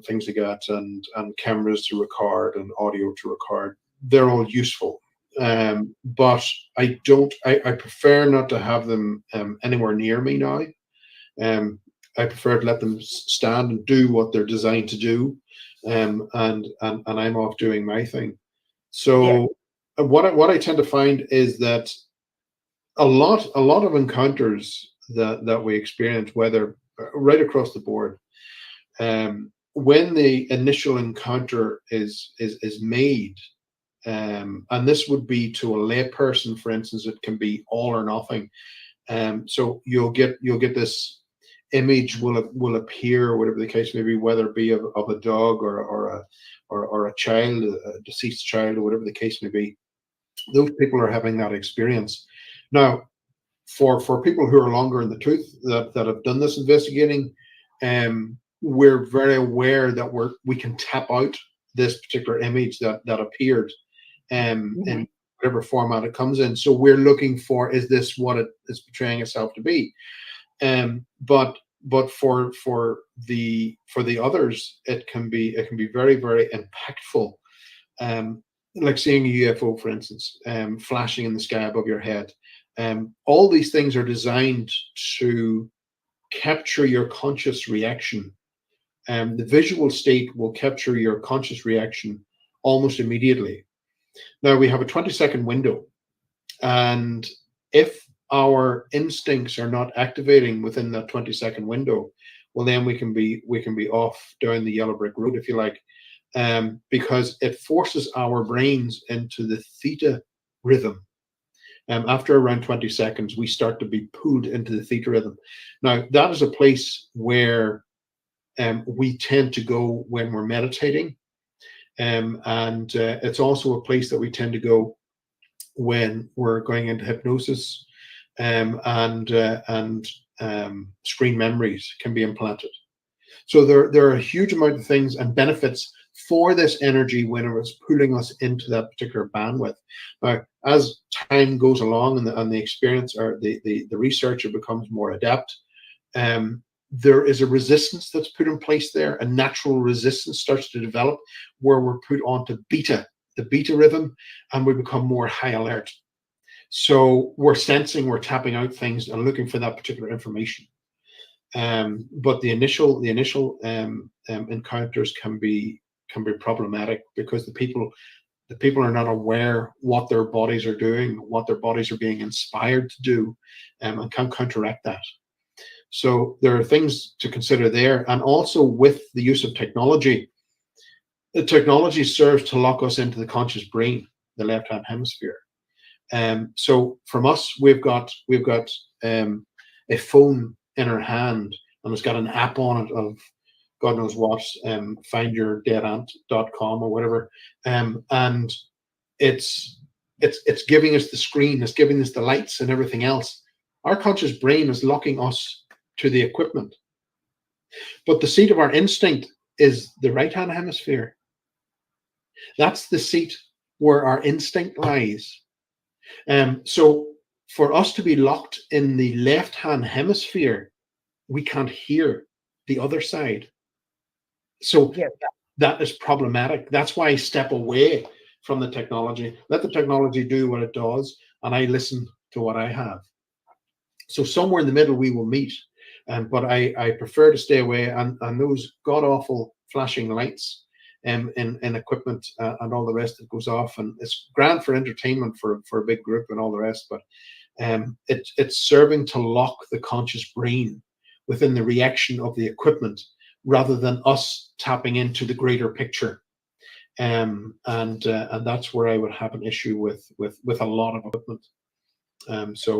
Speaker 4: things like that, and cameras to record and audio to record. They're all useful, but I prefer not to have them anywhere near me now. I prefer to let them stand and do what they're designed to do, and I'm off doing my thing. So what I tend to find is that a lot of encounters that we experience, whether right across the board, when the initial encounter is made, and this would be to a lay person, for instance, it can be all or nothing. So you'll get this image will appear, whatever the case may be, whether it be of a dog or a child, a deceased child, or whatever the case may be. Those people are having that experience. Now, for people who are longer in the tooth that have done this investigating, we're very aware that we can tap out this particular image that appeared in whatever format it comes in. So we're looking for, is this what it is portraying itself to be? But for the others, it can be very, very impactful. Like seeing a UFO, for instance, flashing in the sky above your head. All these things are designed to capture your conscious reaction. The visual state will capture your conscious reaction almost immediately. Now we have a 20-second window, and if our instincts are not activating within that 20-second window, well, then we can be off down the yellow brick road, if you like, because it forces our brains into the theta rhythm. After around 20 seconds, we start to be pulled into the theta rhythm. Now, that is a place where we tend to go when we're meditating, and it's also a place that we tend to go when we're going into hypnosis, and screen memories can be implanted. So there are a huge amount of things and benefits for this energy when it's pulling us into that particular bandwidth. Now, as time goes along and the experience or the researcher becomes more adept, there is a resistance that's put in place there. A natural resistance starts to develop where we're put onto the beta rhythm, and we become more high alert. So we're sensing, we're tapping out things and looking for that particular information. But the initial encounters can be problematic because the people are not aware what their bodies are doing, what their bodies are being inspired to do, and can counteract that. So there are things to consider there, and also with the use of technology. The technology serves to lock us into the conscious brain, the left-hand hemisphere. So from us, we've got a phone in our hand, and it's got an app on it of God knows what, findyourdeadaunt.com or whatever, and it's giving us the screen, it's giving us the lights and everything else. Our conscious brain is locking us to the equipment, but the seat of our instinct is the right-hand hemisphere. That's the seat where our instinct lies. So for us to be locked in the left-hand hemisphere, we can't hear the other side. So that is problematic. That's why I step away from the technology. Let the technology do what it does, and I listen to what I have. So somewhere in the middle we will meet. But I prefer to stay away, and those god-awful flashing lights in equipment and all the rest that goes off. And it's grand for entertainment for a big group and all the rest, but it's serving to lock the conscious brain within the reaction of the equipment rather than us tapping into the greater picture. And that's where I would have an issue with a lot of equipment.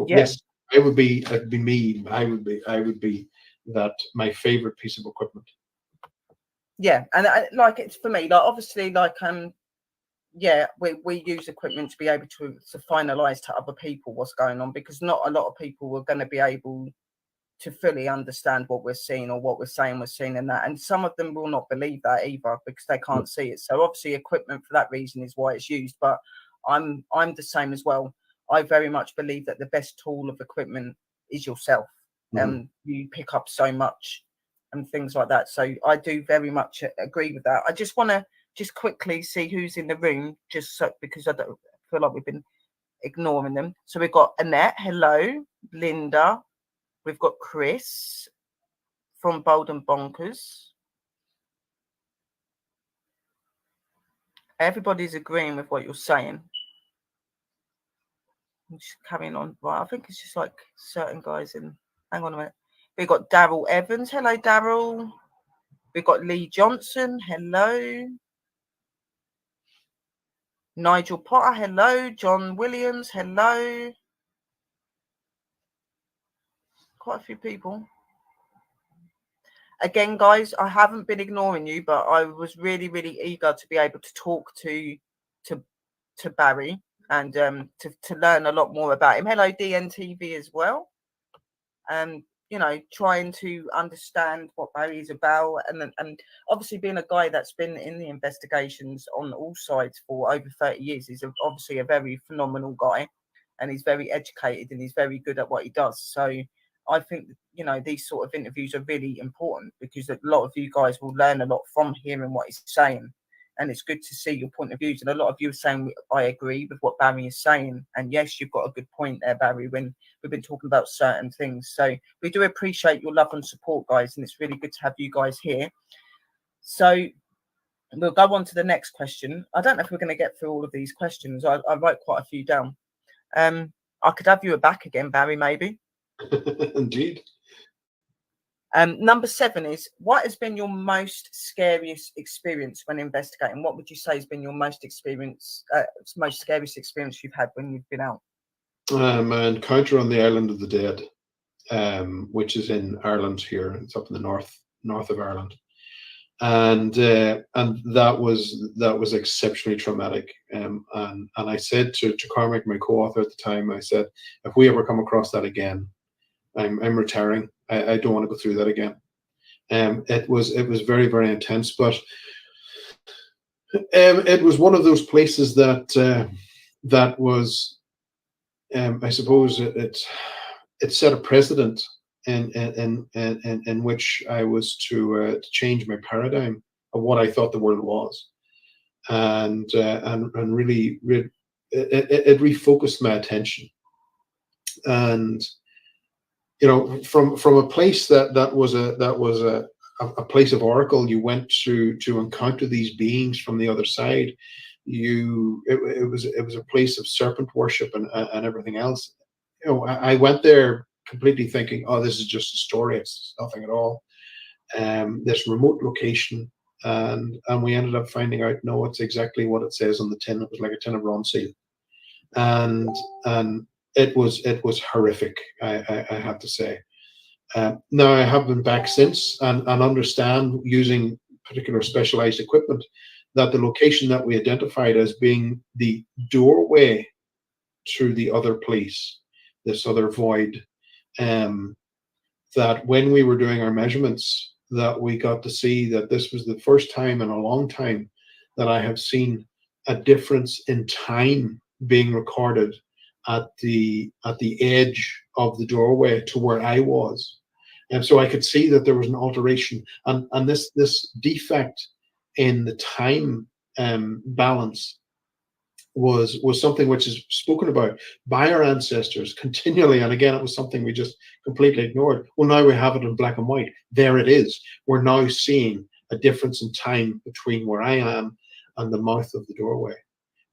Speaker 4: Yes, I would be that my favorite piece of equipment.
Speaker 3: Yeah, and like it's for me, like obviously, like we use equipment to be able to finalize to other people what's going on, because not a lot of people are going to be able to fully understand what we're seeing or what we're saying we're seeing, and that, and some of them will not believe that either because they can't see it. So obviously equipment for that reason is why it's used, but I'm the same as well. I very much believe that the best tool of equipment is yourself. You pick up so much and things like that. So I do very much agree with that. I just want to quickly see who's in the room, just so, because I don't feel like we've been ignoring them. So we've got Annette, hello, Linda, we've got Chris from Bold and Bonkers. Everybody's agreeing with what you're saying. I'm just carrying on. Right, I think it's just like certain guys in. Hang on a minute. We've got Daryl Evans. Hello, Daryl. We've got Lee Johnson. Hello. Nigel Potter. Hello. John Williams. Hello. Quite a few people. Again, guys, I haven't been ignoring you, but I was really, really eager to be able to talk to Barry and to learn a lot more about him. Hello, DNTV as well. trying to understand what Barry is about, and obviously being a guy that's been in the investigations on all sides for over 30 years, he's obviously a very phenomenal guy, and he's very educated and he's very good at what he does. So I think these sort of interviews are really important, because a lot of you guys will learn a lot from hearing what he's saying. And it's good to see your point of views. And a lot of you are saying, I agree with what Barry is saying. And yes, you've got a good point there, Barry, when we've been talking about certain things. So we do appreciate your love and support, guys. And it's really good to have you guys here. So we'll go on to the next question. I don't know if we're going to get through all of these questions. I wrote quite a few down. I could have you back again, Barry, maybe.
Speaker 4: Indeed.
Speaker 3: Number 7 is, what has been your most scariest experience when investigating? What would you say has been your most scariest experience you've had when you've been out?
Speaker 4: An encounter on the island of the dead, which is in Ireland here. It's up in the north of Ireland, and that was exceptionally traumatic. And I said to Cormac, my co-author at the time, I said, if we ever come across that again, I'm retiring. I don't want to go through that again. It was very, very intense, but it was one of those places that was, I suppose it set a precedent in which I was to change my paradigm of what I thought the world was, and really it refocused my attention. And from a place that was a place of oracle, you went to encounter these beings from the other side. It was a place of serpent worship and everything else. I went there completely thinking, oh, this is just a story. It's nothing at all. This remote location, and we ended up finding out, no, it's exactly what it says on the tin. It was like a tin of Ronseal, and it was horrific, I have to say. Now I have been back since and understand, using particular specialized equipment, that the location that we identified as being the doorway to the other place, this other void, that when we were doing our measurements, that we got to see that this was the first time in a long time that I have seen a difference in time being recorded at the edge of the doorway to where I was. And so I could see that there was an alteration, and this defect in the time balance was something which is spoken about by our ancestors continually. And again, it was something we just completely ignored. Well, now we have it in black and white. There it is. We're now seeing a difference in time between where I am and the mouth of the doorway,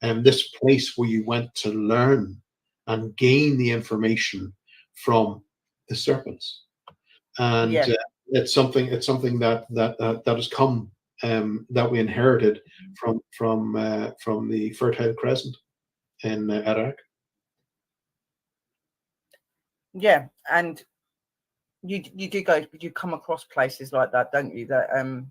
Speaker 4: and this place where you went to learn and gain the information from the serpents. And it's something that has come, that we inherited from the Fertile Crescent in Iraq.
Speaker 3: Yeah, and you come across places like that, don't you? That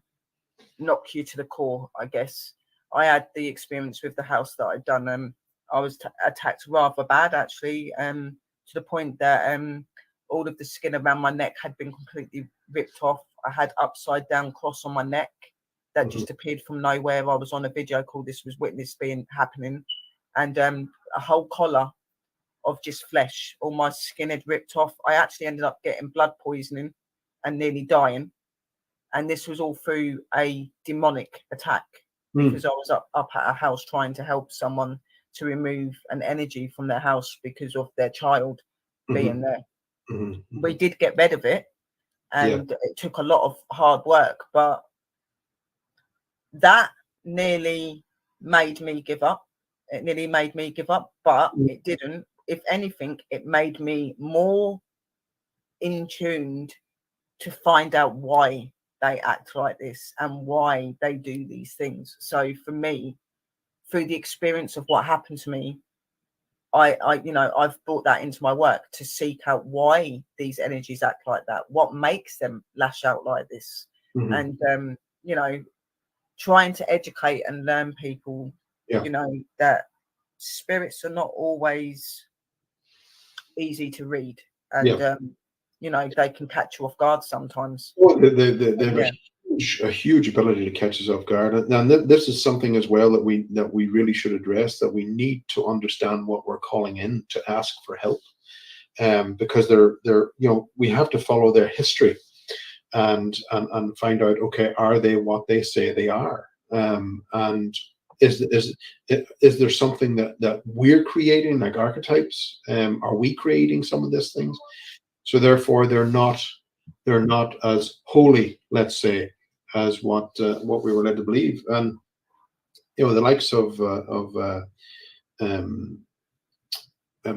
Speaker 3: knock you to the core, I guess. I had the experience with the house that I'd done. I was attacked rather bad, actually, to the point that all of the skin around my neck had been completely ripped off. I had upside down cross on my neck that just appeared from nowhere. I was on a video call. This was witnessed happening, and a whole collar of just flesh. All my skin had ripped off. I actually ended up getting blood poisoning and nearly dying. And this was all through a demonic attack, because I was up at a house trying to help someone to remove an energy from their house because of their child being there. We did get rid of it, and it took a lot of hard work, but that nearly made me give up. It nearly made me give up, but it didn't. If anything, it made me more in tuned to find out why they act like this and why they do these things. So for me, through the experience of what happened to me, I've brought that into my work to seek out why these energies act like that, what makes them lash out like this, and trying to educate and learn people, that spirits are not always easy to read, and you know, they can catch you off guard sometimes.
Speaker 4: Well, they have
Speaker 3: Yeah.
Speaker 4: a huge ability to catch us off guard. And this is something as well that we really should address, that we need to understand what we're calling in to ask for help. Because they're you know, we have to follow their history and find out, okay, are they what they say they are? And is there something that we're creating, like archetypes? Are we creating some of these things? So therefore, they're not as holy, let's say, as what we were led to believe. And you know, the likes of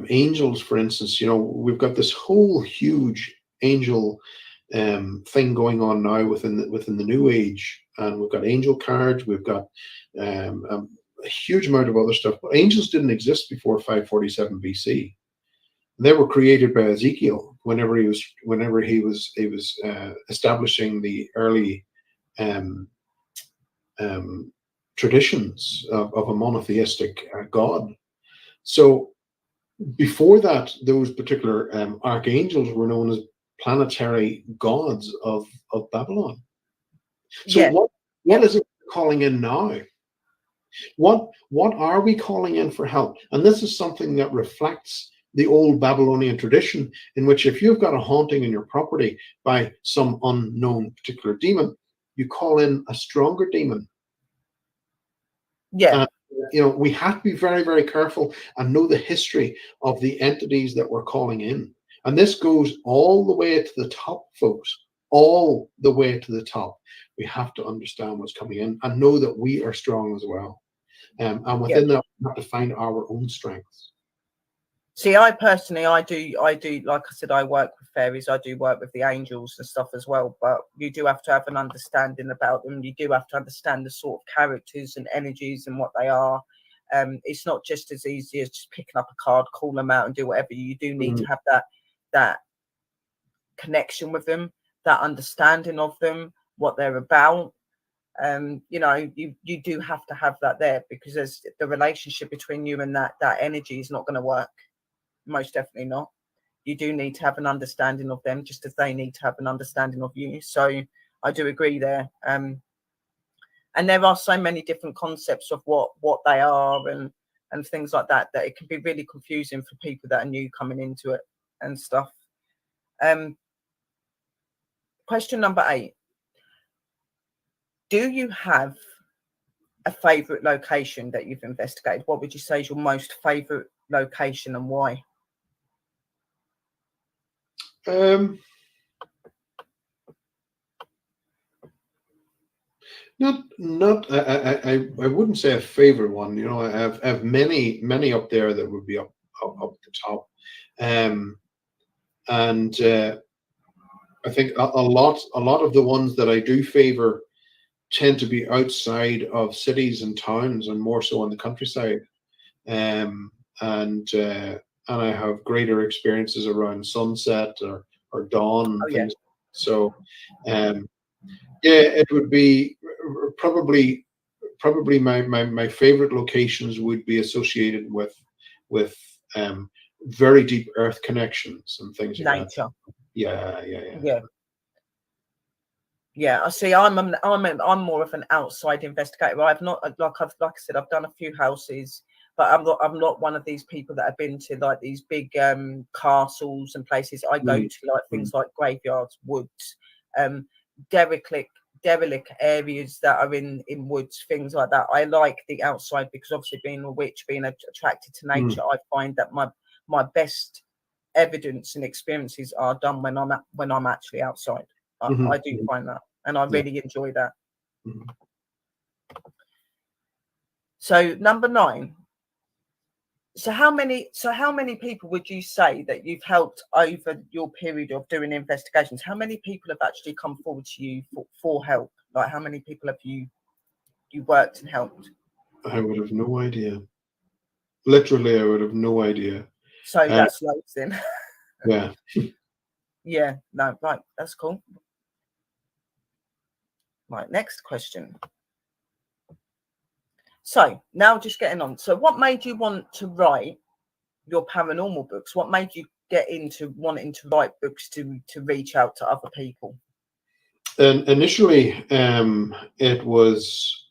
Speaker 4: angels, for instance. You know, we've got this whole huge angel thing going on now within the New Age, and we've got angel cards. We've got a huge amount of other stuff. But angels didn't exist before 547 BC. They were created by Ezekiel whenever he was establishing the early traditions of a monotheistic God. So before that, those particular archangels were known as planetary gods of Babylon. So
Speaker 3: Yeah.
Speaker 4: what is it calling in now? What are we calling in for help? And this is something that reflects the old Babylonian tradition, in which if you've got a haunting in your property by some unknown particular demon, you call in a stronger demon.
Speaker 3: Yeah.
Speaker 4: You know, we have to be very, very careful and know the history of the entities that we're calling in. And this goes all the way to the top, folks, all the way to the top. We have to understand what's coming in and know that we are strong as well. And within that, we have to find our own strengths.
Speaker 3: See, I personally, I do, like I said, I work with fairies, I do work with the angels and stuff as well, but you do have to have an understanding about them. You do have to understand the sort of characters and energies and what they are. It's not just as easy as just picking up a card, call them out and do whatever. You do need to have that connection with them, that understanding of them, what they're about. You know, you do have to have that there, because there's the relationship between you and that energy is not going to work. Most definitely not. You do need to have an understanding of them, just as they need to have an understanding of you. So I do agree there. And there are so many different concepts of what they are and things like that it can be really confusing for people that are new coming into it and stuff. Question number 8. Do you have a favorite location that you've investigated? What would you say is your most favorite location and why?
Speaker 4: Not I wouldn't say a favorite one. You know, I have many up there that would be up the top. And I think a lot of the ones that I do favor tend to be outside of cities and towns, and more so on the countryside. And I have greater experiences around sunset or dawn and things. So it would be probably my favorite locations would be associated with very deep earth connections and things like
Speaker 3: nature.
Speaker 4: that.
Speaker 3: Yeah, I see. I'm more of an outside investigator. I've not, like I said, I've done a few houses, but I'm not one of these people that have been to like these big castles and places. I go to like things like graveyards, woods, derelict areas that are in woods, things like that. I like the outside, because obviously being a witch, being attracted to nature, I find that my best evidence and experiences are done when I'm actually outside. I do find that, and I really enjoy that. So number 9. So how many people would you say that you've helped over your period of doing investigations? How many people have actually come forward to you for help? Like, how many people have you worked and helped?
Speaker 4: I would have no idea. Literally, I would have no idea.
Speaker 3: So that's loads then.
Speaker 4: Yeah.
Speaker 3: Yeah. No. Right. That's cool. Right. Next question. So now just getting on. So what made you want to write your paranormal books? What made you get into wanting to write books to reach out to other people?
Speaker 4: And initially, it was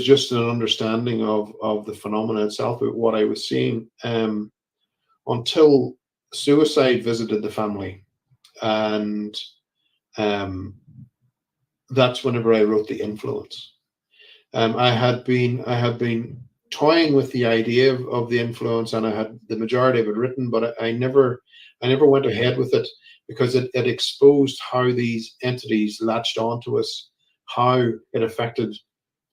Speaker 4: just an understanding of the phenomena itself, of what I was seeing, until suicide visited the family, and that's whenever I wrote The Influence. I had been toying with the idea of The Influence, and I had the majority of it written, but I never went ahead with it, because it exposed how these entities latched onto us, how it affected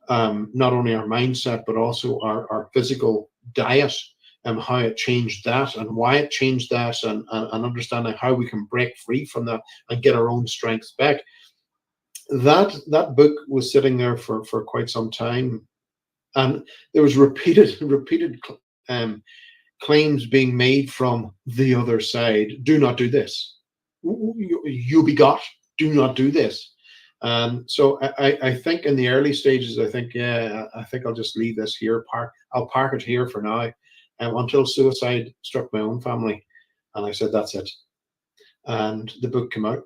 Speaker 4: not only our mindset but also our physical diet, and how it changed that, and why it changed that, and understanding how we can break free from that and get our own strengths back. That book was sitting there for quite some time, and there was repeated claims being made from the other side. Do not do this. You be got. Do not do this. So I think in the early stages, I think I'll just leave this here. I'll park it here for now, until suicide struck my own family, and I said that's it. And the book came out,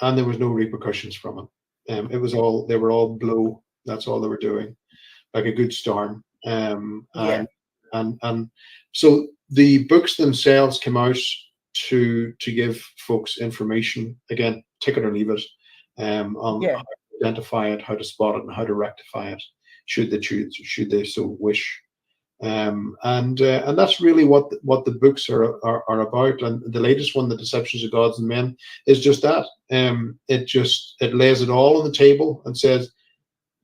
Speaker 4: and there was no repercussions from it. They were all blow. That's all they were doing, like a good storm. And so the books themselves came out to give folks information, again, take it or leave it, on how to identify it, how to spot it, and how to rectify it, should they so wish. And that's really what the books are about. And the latest one, The Deceptions of Gods and Men, is just that. It lays it all on the table and says,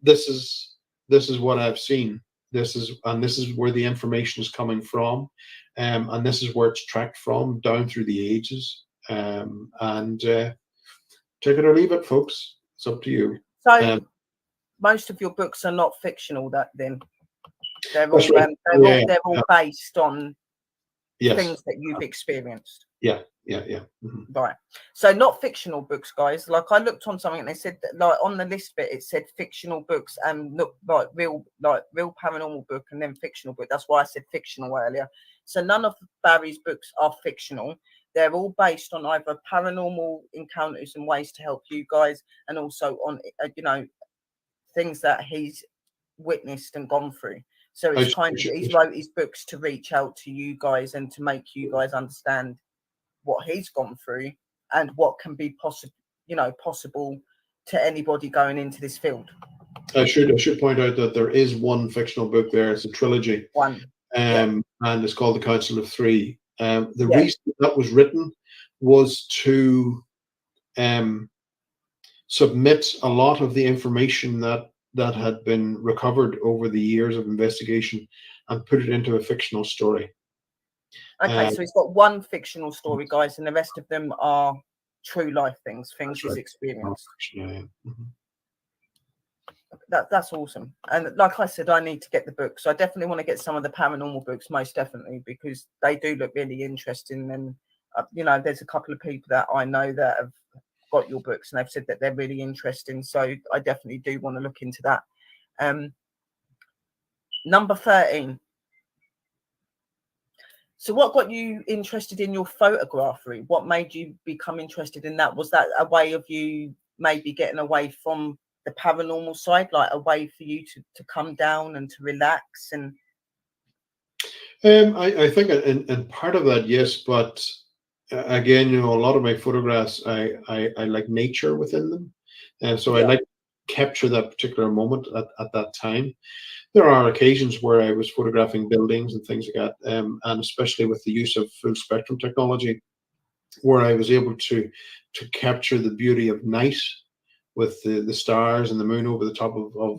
Speaker 4: this is what I've seen. This is where the information is coming from, and this is where it's tracked from down through the ages. And take it or leave it, folks. It's up to you.
Speaker 3: So most of your books are not fictional, they're all
Speaker 4: right.
Speaker 3: they're all based on
Speaker 4: Yes.
Speaker 3: things that you've experienced.
Speaker 4: Yeah. Mm-hmm.
Speaker 3: Right. So not fictional books, guys. Like, I looked on something and they said that, like, on the list bit it said fictional books and look like real paranormal book and then fictional book. That's why I said fictional earlier. So none of Barry's books are fictional. They're all based on either paranormal encounters and ways to help you guys, and also on things that he's witnessed and gone through. So it's he's wrote his books to reach out to you guys and to make you guys understand what he's gone through and what can be possible to anybody going into this field.
Speaker 4: I should point out that there is one fictional book there. It's a trilogy. And it's called The Council of Three. The reason that was written was to submit a lot of the information that had been recovered over the years of investigation and put it into a fictional story.
Speaker 3: Okay, so he's got one fictional story, guys, and the rest of them are true life things he's experienced.
Speaker 4: Yeah. Mm-hmm.
Speaker 3: That's awesome. And like I said, I need to get the book. So I definitely want to get some of the paranormal books, most definitely, because they do look really interesting. And, there's a couple of people that I know that have got your books and they've said that they're really interesting. So I definitely do want to look into that. Number 13. So what got you interested in your photography? What made you become interested in that? Was that a way of you maybe getting away from the paranormal side, like a way for you to come down and to relax? And
Speaker 4: I think in part of that, yes, but again, a lot of my photographs, I like nature within them, and so I like to capture that particular moment at that time. There are occasions where I was photographing buildings and things like that, and especially with the use of full spectrum technology, where I was able to capture the beauty of night with the stars and the moon over the top of a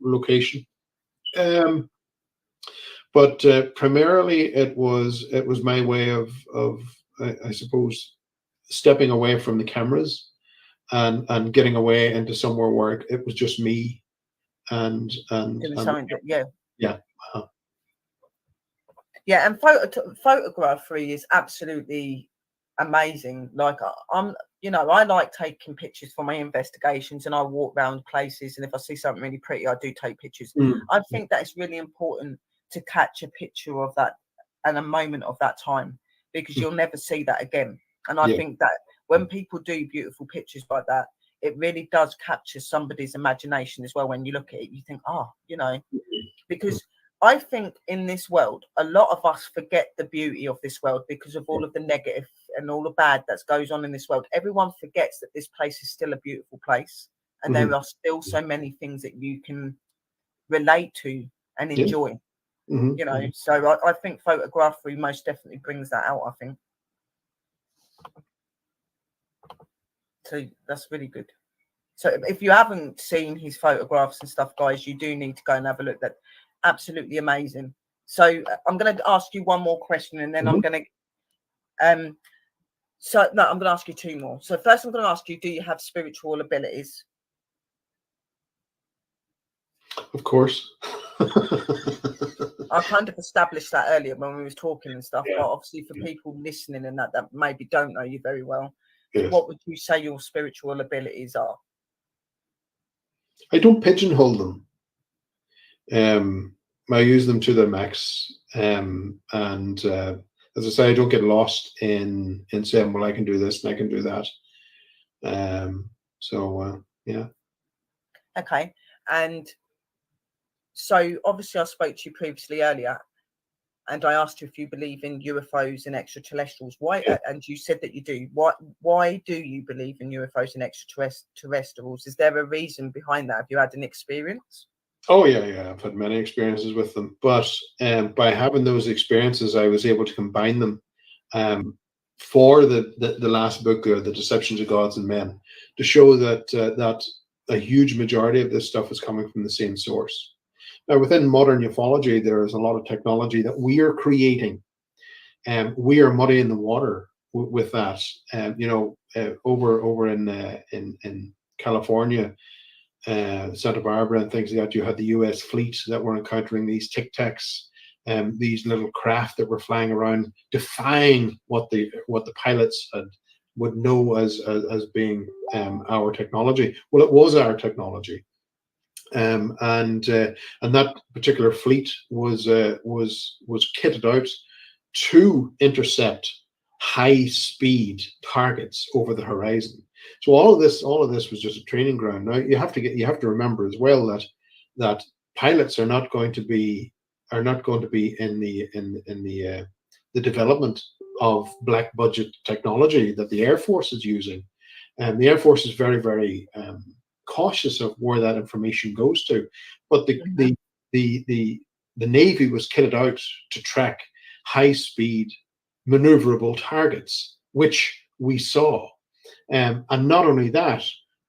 Speaker 4: location. But primarily it was my way of I suppose stepping away from the cameras and getting away into somewhere where it was just me and
Speaker 3: and photography is absolutely amazing. Like, I like taking pictures for my investigations, and I walk around places, and if I see something really pretty, I do take pictures. I think that it's really important to catch a picture of that and a moment of that time, because you'll never see that again. And I think that when people do beautiful pictures like that, it really does capture somebody's imagination as well. When you look at it, you think, oh, you know, because I think in this world, a lot of us forget the beauty of this world because of all of the negative and all the bad that goes on in this world. Everyone forgets that this place is still a beautiful place, and there are still so many things that you can relate to and enjoy. You know, so I think photography most definitely brings that out, I think. So that's really good. So if you haven't seen his photographs and stuff, guys, you do need to go and have a look. That's absolutely amazing. So I'm going to ask you one more question, and then I'm going to I'm going to ask you two more. So first I'm going to ask you, do you have spiritual abilities?
Speaker 4: Of course.
Speaker 3: I kind of established that earlier when we was talking and stuff, but obviously for people listening and that maybe don't know you very well, what would you say your spiritual abilities are?
Speaker 4: I don't pigeonhole them. I use them to their max. And as I say, I don't get lost in saying, well, I can do this and I can do that. Yeah.
Speaker 3: Okay. And so obviously I spoke to you previously earlier, and I asked you if you believe in UFOs and extraterrestrials. Why? And you said that you do. Why do you believe in UFOs and extraterrestrials? Is there a reason behind that? Have you had an experience?
Speaker 4: Oh yeah. I've had many experiences with them, but by having those experiences, I was able to combine them for the last book, The Deceptions of Gods and Men, to show that a huge majority of this stuff is coming from the same source. Now, within modern ufology, there is a lot of technology that we are creating, and we are muddying the water with that. Over in California, Santa Barbara and things like that, you had the U.S. fleet that were encountering these Tic Tacs, these little craft that were flying around, defying what the pilots would know as being our technology. Well, it was our technology. And that particular fleet was kitted out to intercept high-speed targets over the horizon. So all of this was just a training ground. Now you have to remember as well that pilots are not going to be in the development of black budget technology that the Air Force is using, and the Air Force is very, very cautious of where that information goes to. But the Navy was kitted out to track high-speed maneuverable targets, which we saw. And not only that,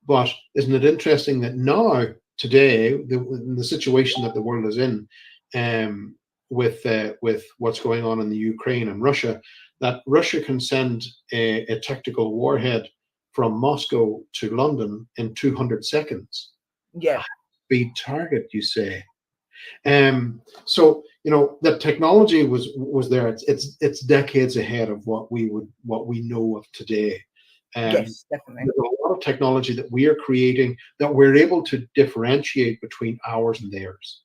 Speaker 4: but isn't it interesting that now, today, in the situation that the world is in, with what's going on in the Ukraine and Russia, that Russia can send a tactical warhead from Moscow to London in 200 seconds.
Speaker 3: Yeah.
Speaker 4: Speed target, you say. So the technology was there. It's decades ahead of what we know of today.
Speaker 3: Yes, definitely.
Speaker 4: There's a lot of technology that we are creating that we're able to differentiate between ours and theirs.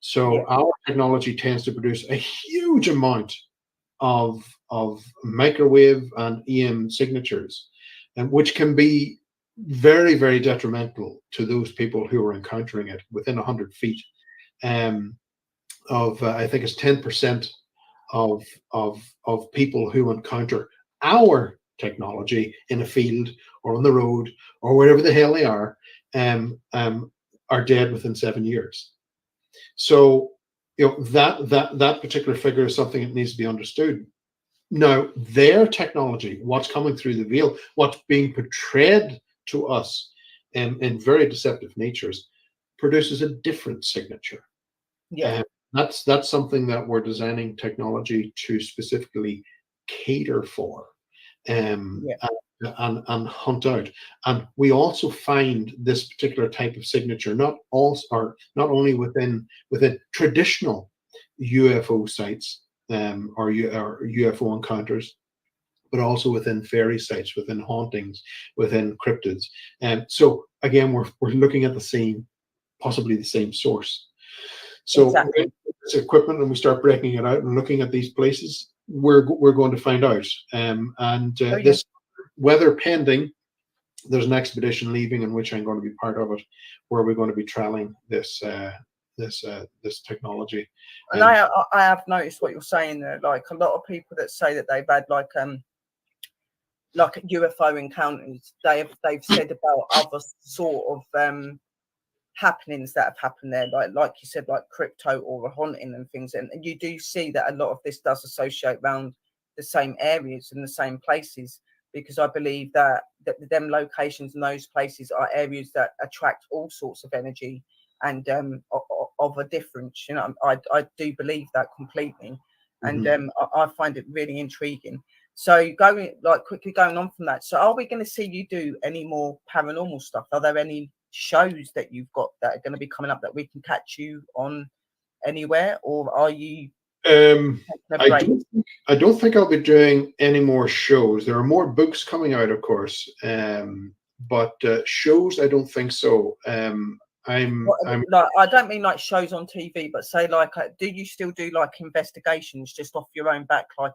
Speaker 4: So our technology tends to produce a huge amount of microwave and EM signatures, and which can be very, very detrimental to those people who are encountering it within 100 feet. I think it's 10% of people who encounter our technology in a field or on the road or wherever the hell they are dead within 7 years. So that particular figure is something that needs to be understood. Now, their technology, what's coming through the veil, what's being portrayed to us in very deceptive natures, produces a different signature.
Speaker 3: Yeah.
Speaker 4: That's something that we're designing technology to specifically cater for, and hunt out. And we also find this particular type of signature not only within traditional UFO sites or UFO encounters, but also within fairy sites, within hauntings, within cryptids. And so again, we're looking at possibly the same source. So
Speaker 3: exactly.
Speaker 4: this equipment, and we start breaking it out and looking at these places, we're going to find out. This weather pending, there's an expedition leaving in which I'm going to be part of it, where we're going to be trialing this technology.
Speaker 3: And I have noticed what you're saying there. Like a lot of people that say that they've had like UFO encounters, they've said about other sort of happenings that have happened there, like you said, like crypto or a haunting and things. And you do see that a lot of this does associate around the same areas and the same places, because I believe that them locations and those places are areas that attract all sorts of energy and of a difference. You know, I do believe that completely, and I find it really intriguing. So quickly going on from that, so are we going to see you do any more paranormal stuff? Are there any shows that you've got that are going to be coming up that we can catch you on anywhere, or are you
Speaker 4: I don't think I'll be doing any more shows. There are more books coming out, of course, but shows I don't think so. I'm
Speaker 3: like, I don't mean like shows on TV, but say like do you still do like investigations just off your own back, like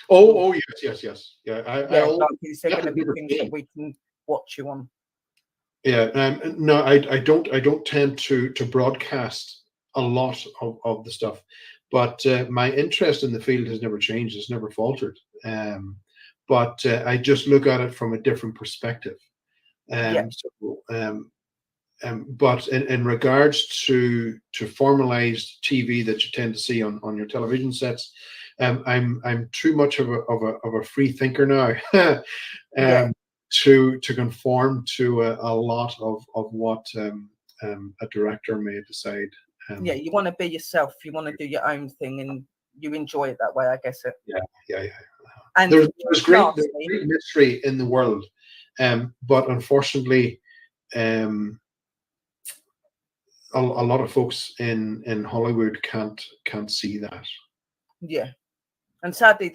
Speaker 4: yes, yeah.
Speaker 3: Like, is there going to be things that we can watch you on?
Speaker 4: Yeah, no, I don't tend to broadcast a lot of the stuff, but my interest in the field has never changed. It's never faltered. But I just look at it from a different perspective. But in regards to formalized TV that you tend to see on your television sets, I'm too much of a free thinker now. To conform to a lot of what a director may decide.
Speaker 3: You want to be yourself. You want to do your own thing, and you enjoy it that way. I guess it.
Speaker 4: Yeah.
Speaker 3: And
Speaker 4: there's great mystery in the world, but unfortunately, a lot of folks in Hollywood can't see that.
Speaker 3: Yeah. And sadly,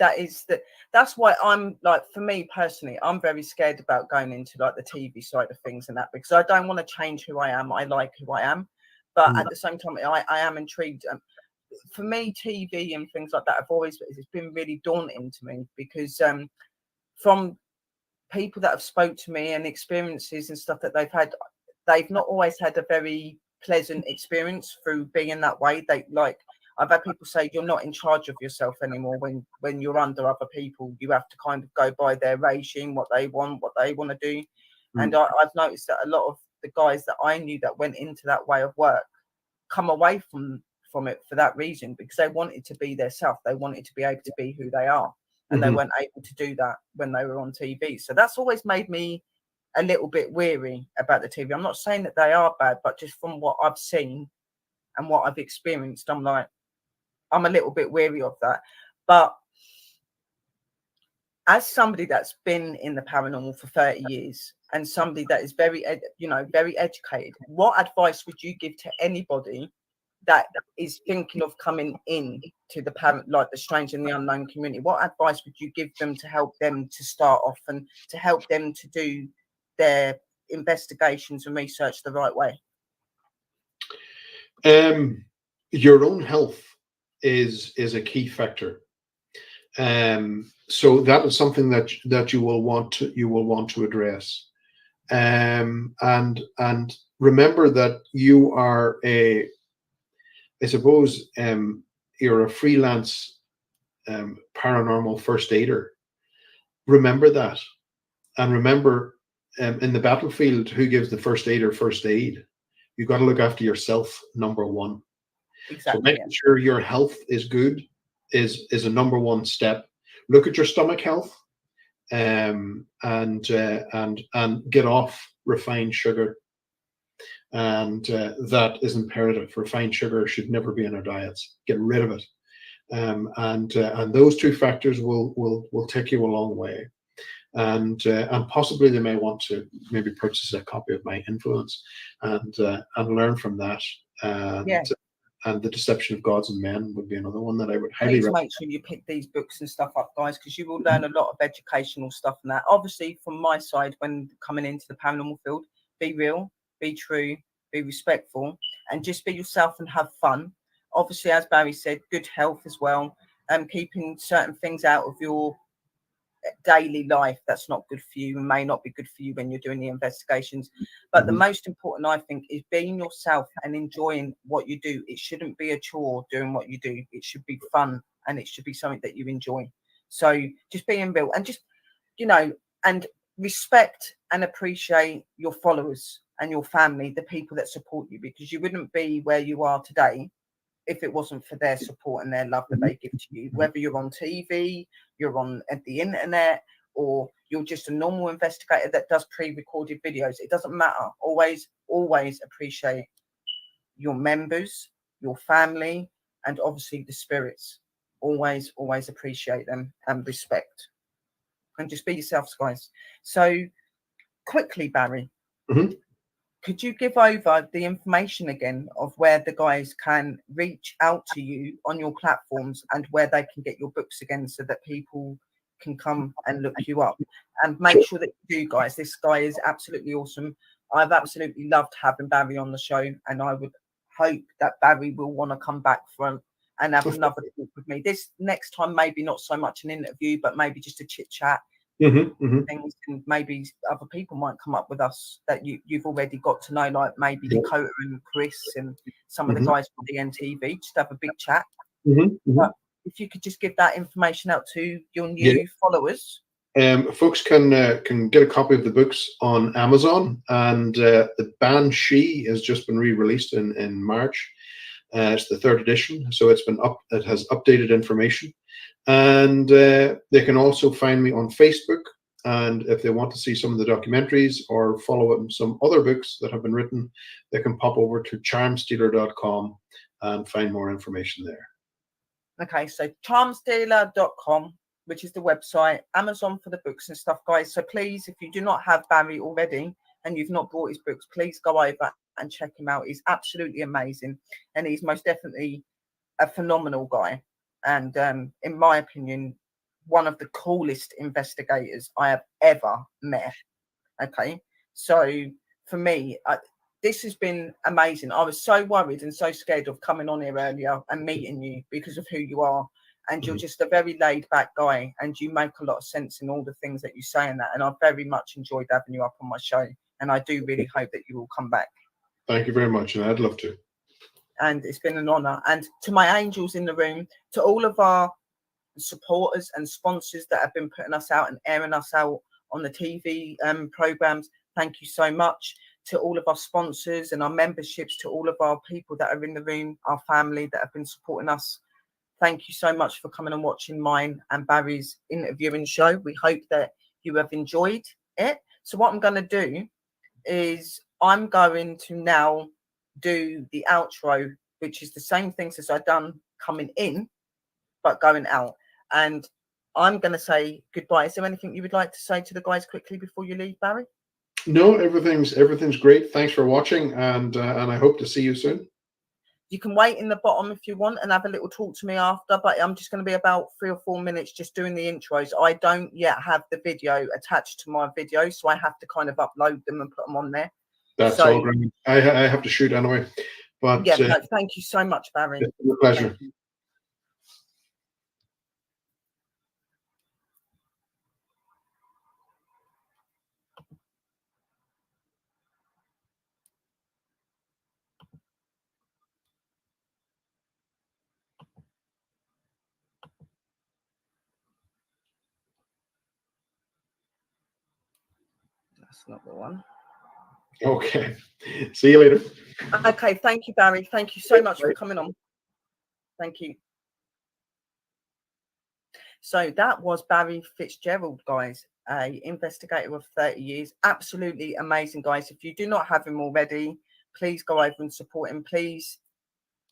Speaker 3: that's why I'm like, for me personally, I'm very scared about going into like the TV side of things and that, because I don't want to change who I am. I like who I am, but at the same time, I am intrigued. For me, TV and things like that it's been really daunting to me, because from people that have spoke to me and experiences and stuff that they've had, they've not always had a very pleasant experience through being that way. I've had people say you're not in charge of yourself anymore when you're under other people. You have to kind of go by their regime, what they want to do. And I've noticed that a lot of the guys that I knew that went into that way of work come away from it for that reason, because they wanted to be their self. They wanted to be able to be who they are, and they weren't able to do that when they were on TV. So that's always made me a little bit weary about the TV. I'm not saying that they are bad, but just from what I've seen and what I've experienced, I'm a little bit weary of that. But as somebody that's been in the paranormal for 30 years and somebody that is very educated, what advice would you give to anybody that is thinking of coming in to the the strange and the unknown community? What advice would you give them to help them to start off and to help them to do their investigations and research the right way?
Speaker 4: Your own health is a key factor. So that is something that you will want to address. And remember that you are you're a freelance paranormal first aider. Remember that, and remember in the battlefield, who gives the first aider first aid? You've got to look after yourself, number one.
Speaker 3: Exactly.
Speaker 4: So making sure your health is good is a number one step. Look at your stomach health, and get off refined sugar. And that is imperative. Refined sugar should never be in our diets. Get rid of it. And those two factors will take you a long way. And possibly they may want to maybe purchase a copy of my Influence and learn from that. And The Deception of Gods and Men would be another one that I would highly recommend.
Speaker 3: Make sure you pick these books and stuff up, guys, because you will learn a lot of educational stuff from that. Obviously, from my side, when coming into the paranormal field, be real, be true, be respectful, and just be yourself and have fun. Obviously, as Barry said, good health as well. keeping certain things out of your daily life that's not good for you and may not be good for you when you're doing the investigations. But the most important, I think, is being yourself and enjoying what you do. It shouldn't be a chore doing what you do. It should be fun, and it should be something that you enjoy. So just being real and just, you know, and respect and appreciate your followers and your family, the people that support you, because you wouldn't be where you are today if it wasn't for their support and their love that they give to you. Whether you're on TV, you're on at the internet, or you're just a normal investigator that does pre-recorded videos, it doesn't matter. Always appreciate your members, your family, and obviously the spirits. Always appreciate them and respect, and just be yourselves, guys. So quickly, Barry, could you give over the information again of where the guys can reach out to you on your platforms and where they can get your books again, so that people can come and look you up? And make sure that you do, guys. This guy is absolutely awesome. I've absolutely loved having Barry on the show, and I would hope that Barry will want to come back from and have another talk with me. This next time, maybe not so much an interview, but maybe just a chit chat. Things, and maybe other people might come up with us that you've already got to know, like maybe Dakota and Chris and some of the guys from DNTV. Just have a big chat. But if you could just give that information out to your new followers.
Speaker 4: Folks can get a copy of the books on Amazon, and the Banshee has just been re-released in March. It's the 3rd edition, so it has updated information. And they can also find me on Facebook, and if they want to see some of the documentaries or follow up some other books that have been written, they can pop over to charmstealer.com and find more information there.
Speaker 3: Okay, so charmstealer.com, which is the website, Amazon for the books and stuff, guys. So please, if you do not have Barry already and you've not bought his books, please go over and check him out. He's absolutely amazing, and he's most definitely a phenomenal guy. And in my opinion, one of the coolest investigators I have ever met. Okay, so for me, this has been amazing. I was so worried and so scared of coming on here earlier and meeting you because of who you are. And you're just a very laid back guy, and you make a lot of sense in all the things that you say and that. And I very much enjoyed having you up on my show. And I do really hope that you will come back.
Speaker 4: Thank you very much. And I'd love to. And
Speaker 3: it's been an honor. And to my angels in the room, to all of our supporters and sponsors that have been putting us out and airing us out on the TV programs, thank you so much. To all of our sponsors and our memberships, to all of our people that are in the room, our family that have been supporting us, thank you so much for coming and watching mine and Barry's interviewing show. We hope that you have enjoyed it. So what I'm going to do is I'm going to now do the outro, which is the same things as I've done coming in, but going out. And I'm going to say goodbye. Is there anything you would like to say to the guys quickly before you leave, Barry?
Speaker 4: No, everything's great. Thanks for watching, and I hope to see you soon.
Speaker 3: You can wait in the bottom if you want and have a little talk to me after, but I'm just going to be about 3 or 4 minutes just doing the intros. I don't yet have the video attached to my video, so I have to kind of upload them and put them on there.
Speaker 4: That's all great. I have to shoot anyway. But
Speaker 3: yeah, no, thank you so much, Barry.
Speaker 4: It's a pleasure.
Speaker 3: That's not the one.
Speaker 4: Okay. See you later.
Speaker 3: Okay. Thank you, Barry. Thank you so much for coming on. Thank you. So that was Barry Fitzgerald, guys, a investigator of 30 years. Absolutely amazing, guys. If you do not have him already, please go over and support him. Please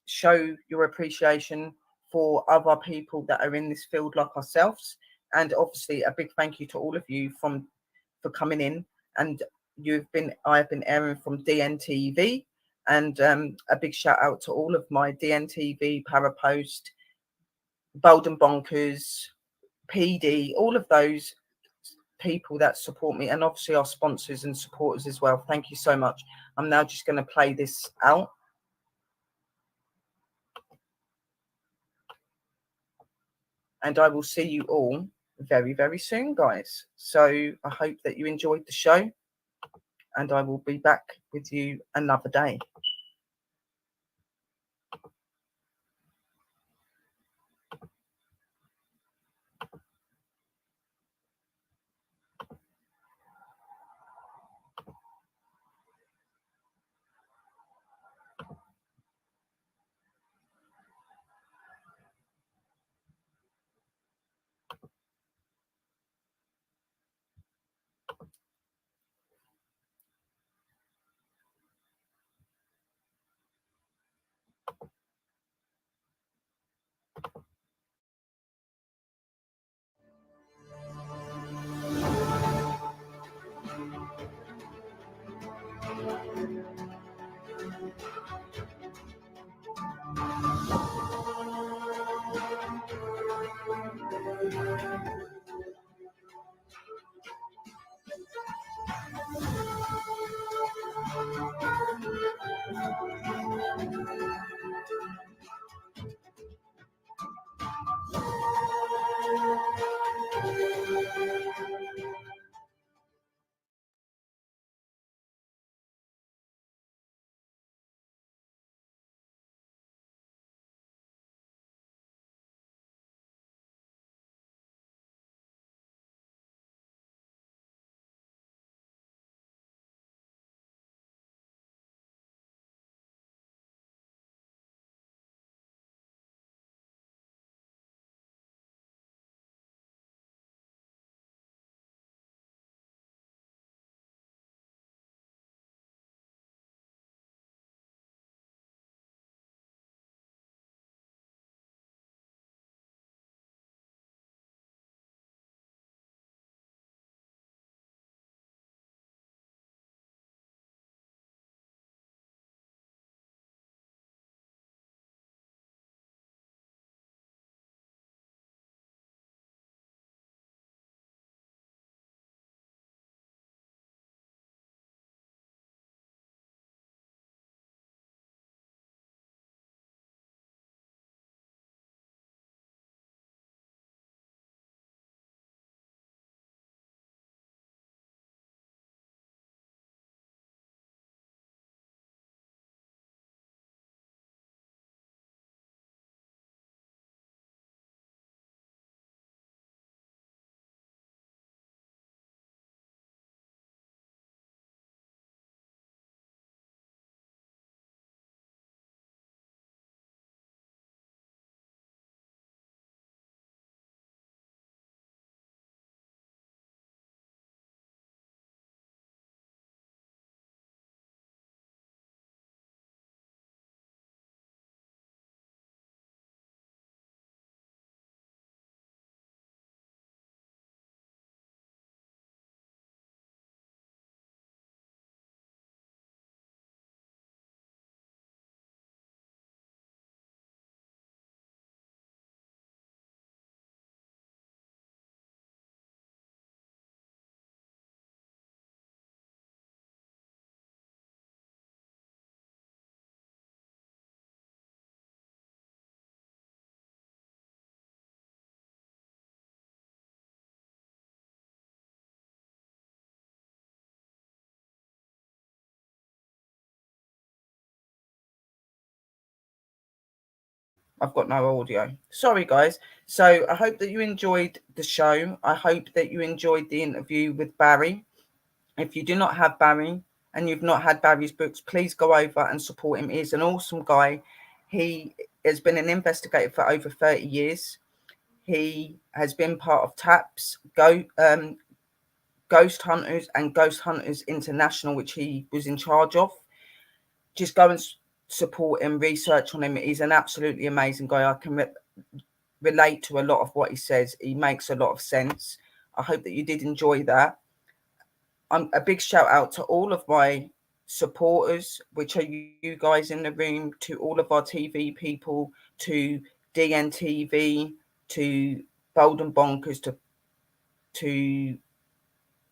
Speaker 3: show your appreciation for other people that are in this field like ourselves. And obviously a big thank you to all of you for coming in. And I've been airing from DNTV, and a big shout out to all of my DNTV, Parapost, Bold and Bonkers, PD, all of those people that support me, and obviously our sponsors and supporters as well. Thank you so much. I'm now just going to play this out. and I will see you all very, very soon, guys. So I hope that you enjoyed the show, and I will be back with you another day. I've got no audio. Sorry, guys. So I hope that you enjoyed the show. I hope that you enjoyed the interview with Barry. If you do not have Barry and you've not had Barry's books, please go over and support him. He's an awesome guy. He has been an investigator for over 30 years. He has been part of TAPS, Ghost Hunters and Ghost Hunters International, which he was in charge of. Just go and support him, research on him. He's an absolutely amazing guy. I can relate to a lot of what he says. He makes a lot of sense. I hope that you did enjoy that. A big shout out to all of my supporters, which are you guys in the room, to all of our TV people, to DNTV, to Bold and Bonkers, to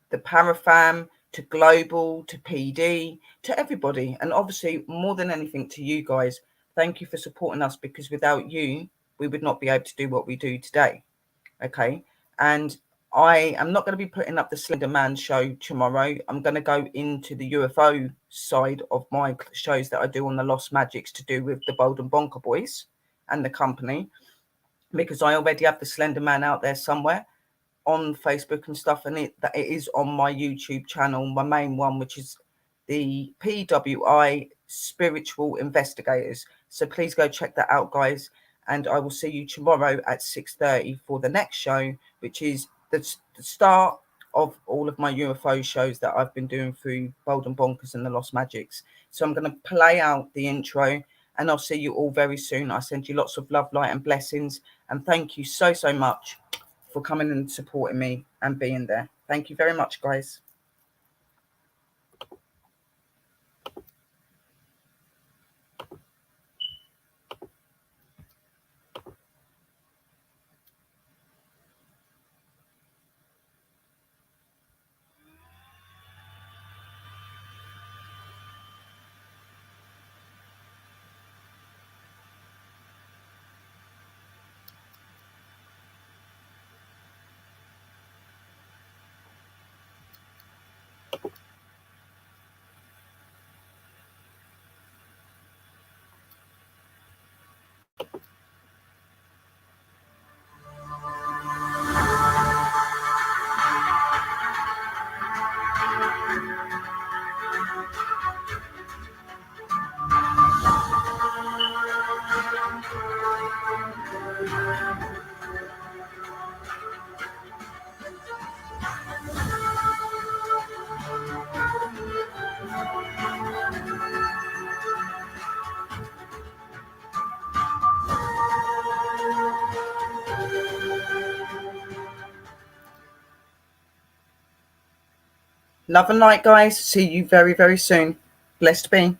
Speaker 3: the Parafam, to Global, to PD, to everybody. And obviously, more than anything, to you guys. Thank you for supporting us, because without you, we would not be able to do what we do today. Okay. And I am not going to be putting up the Slender Man show tomorrow. I'm going to go into the UFO side of my shows that I do on the Lost Magics to do with the Bold and Bonker Boys and the company, because I already have the Slender Man out there somewhere on Facebook and stuff, and it is on my YouTube channel, my main one, which is the PWI Spiritual Investigators. So please go check that out, guys, and I will see you tomorrow at 6:30 for the next show, which is the start of all of my UFO shows that I've been doing through Bold and Bonkers and the Lost Magics. So I'm going to play out the intro, and I'll see you all very soon. I send you lots of love, light, and blessings, and thank you so much for coming and supporting me and being there. Thank you very much, guys. Love and light, guys. See you very soon. Blessed be.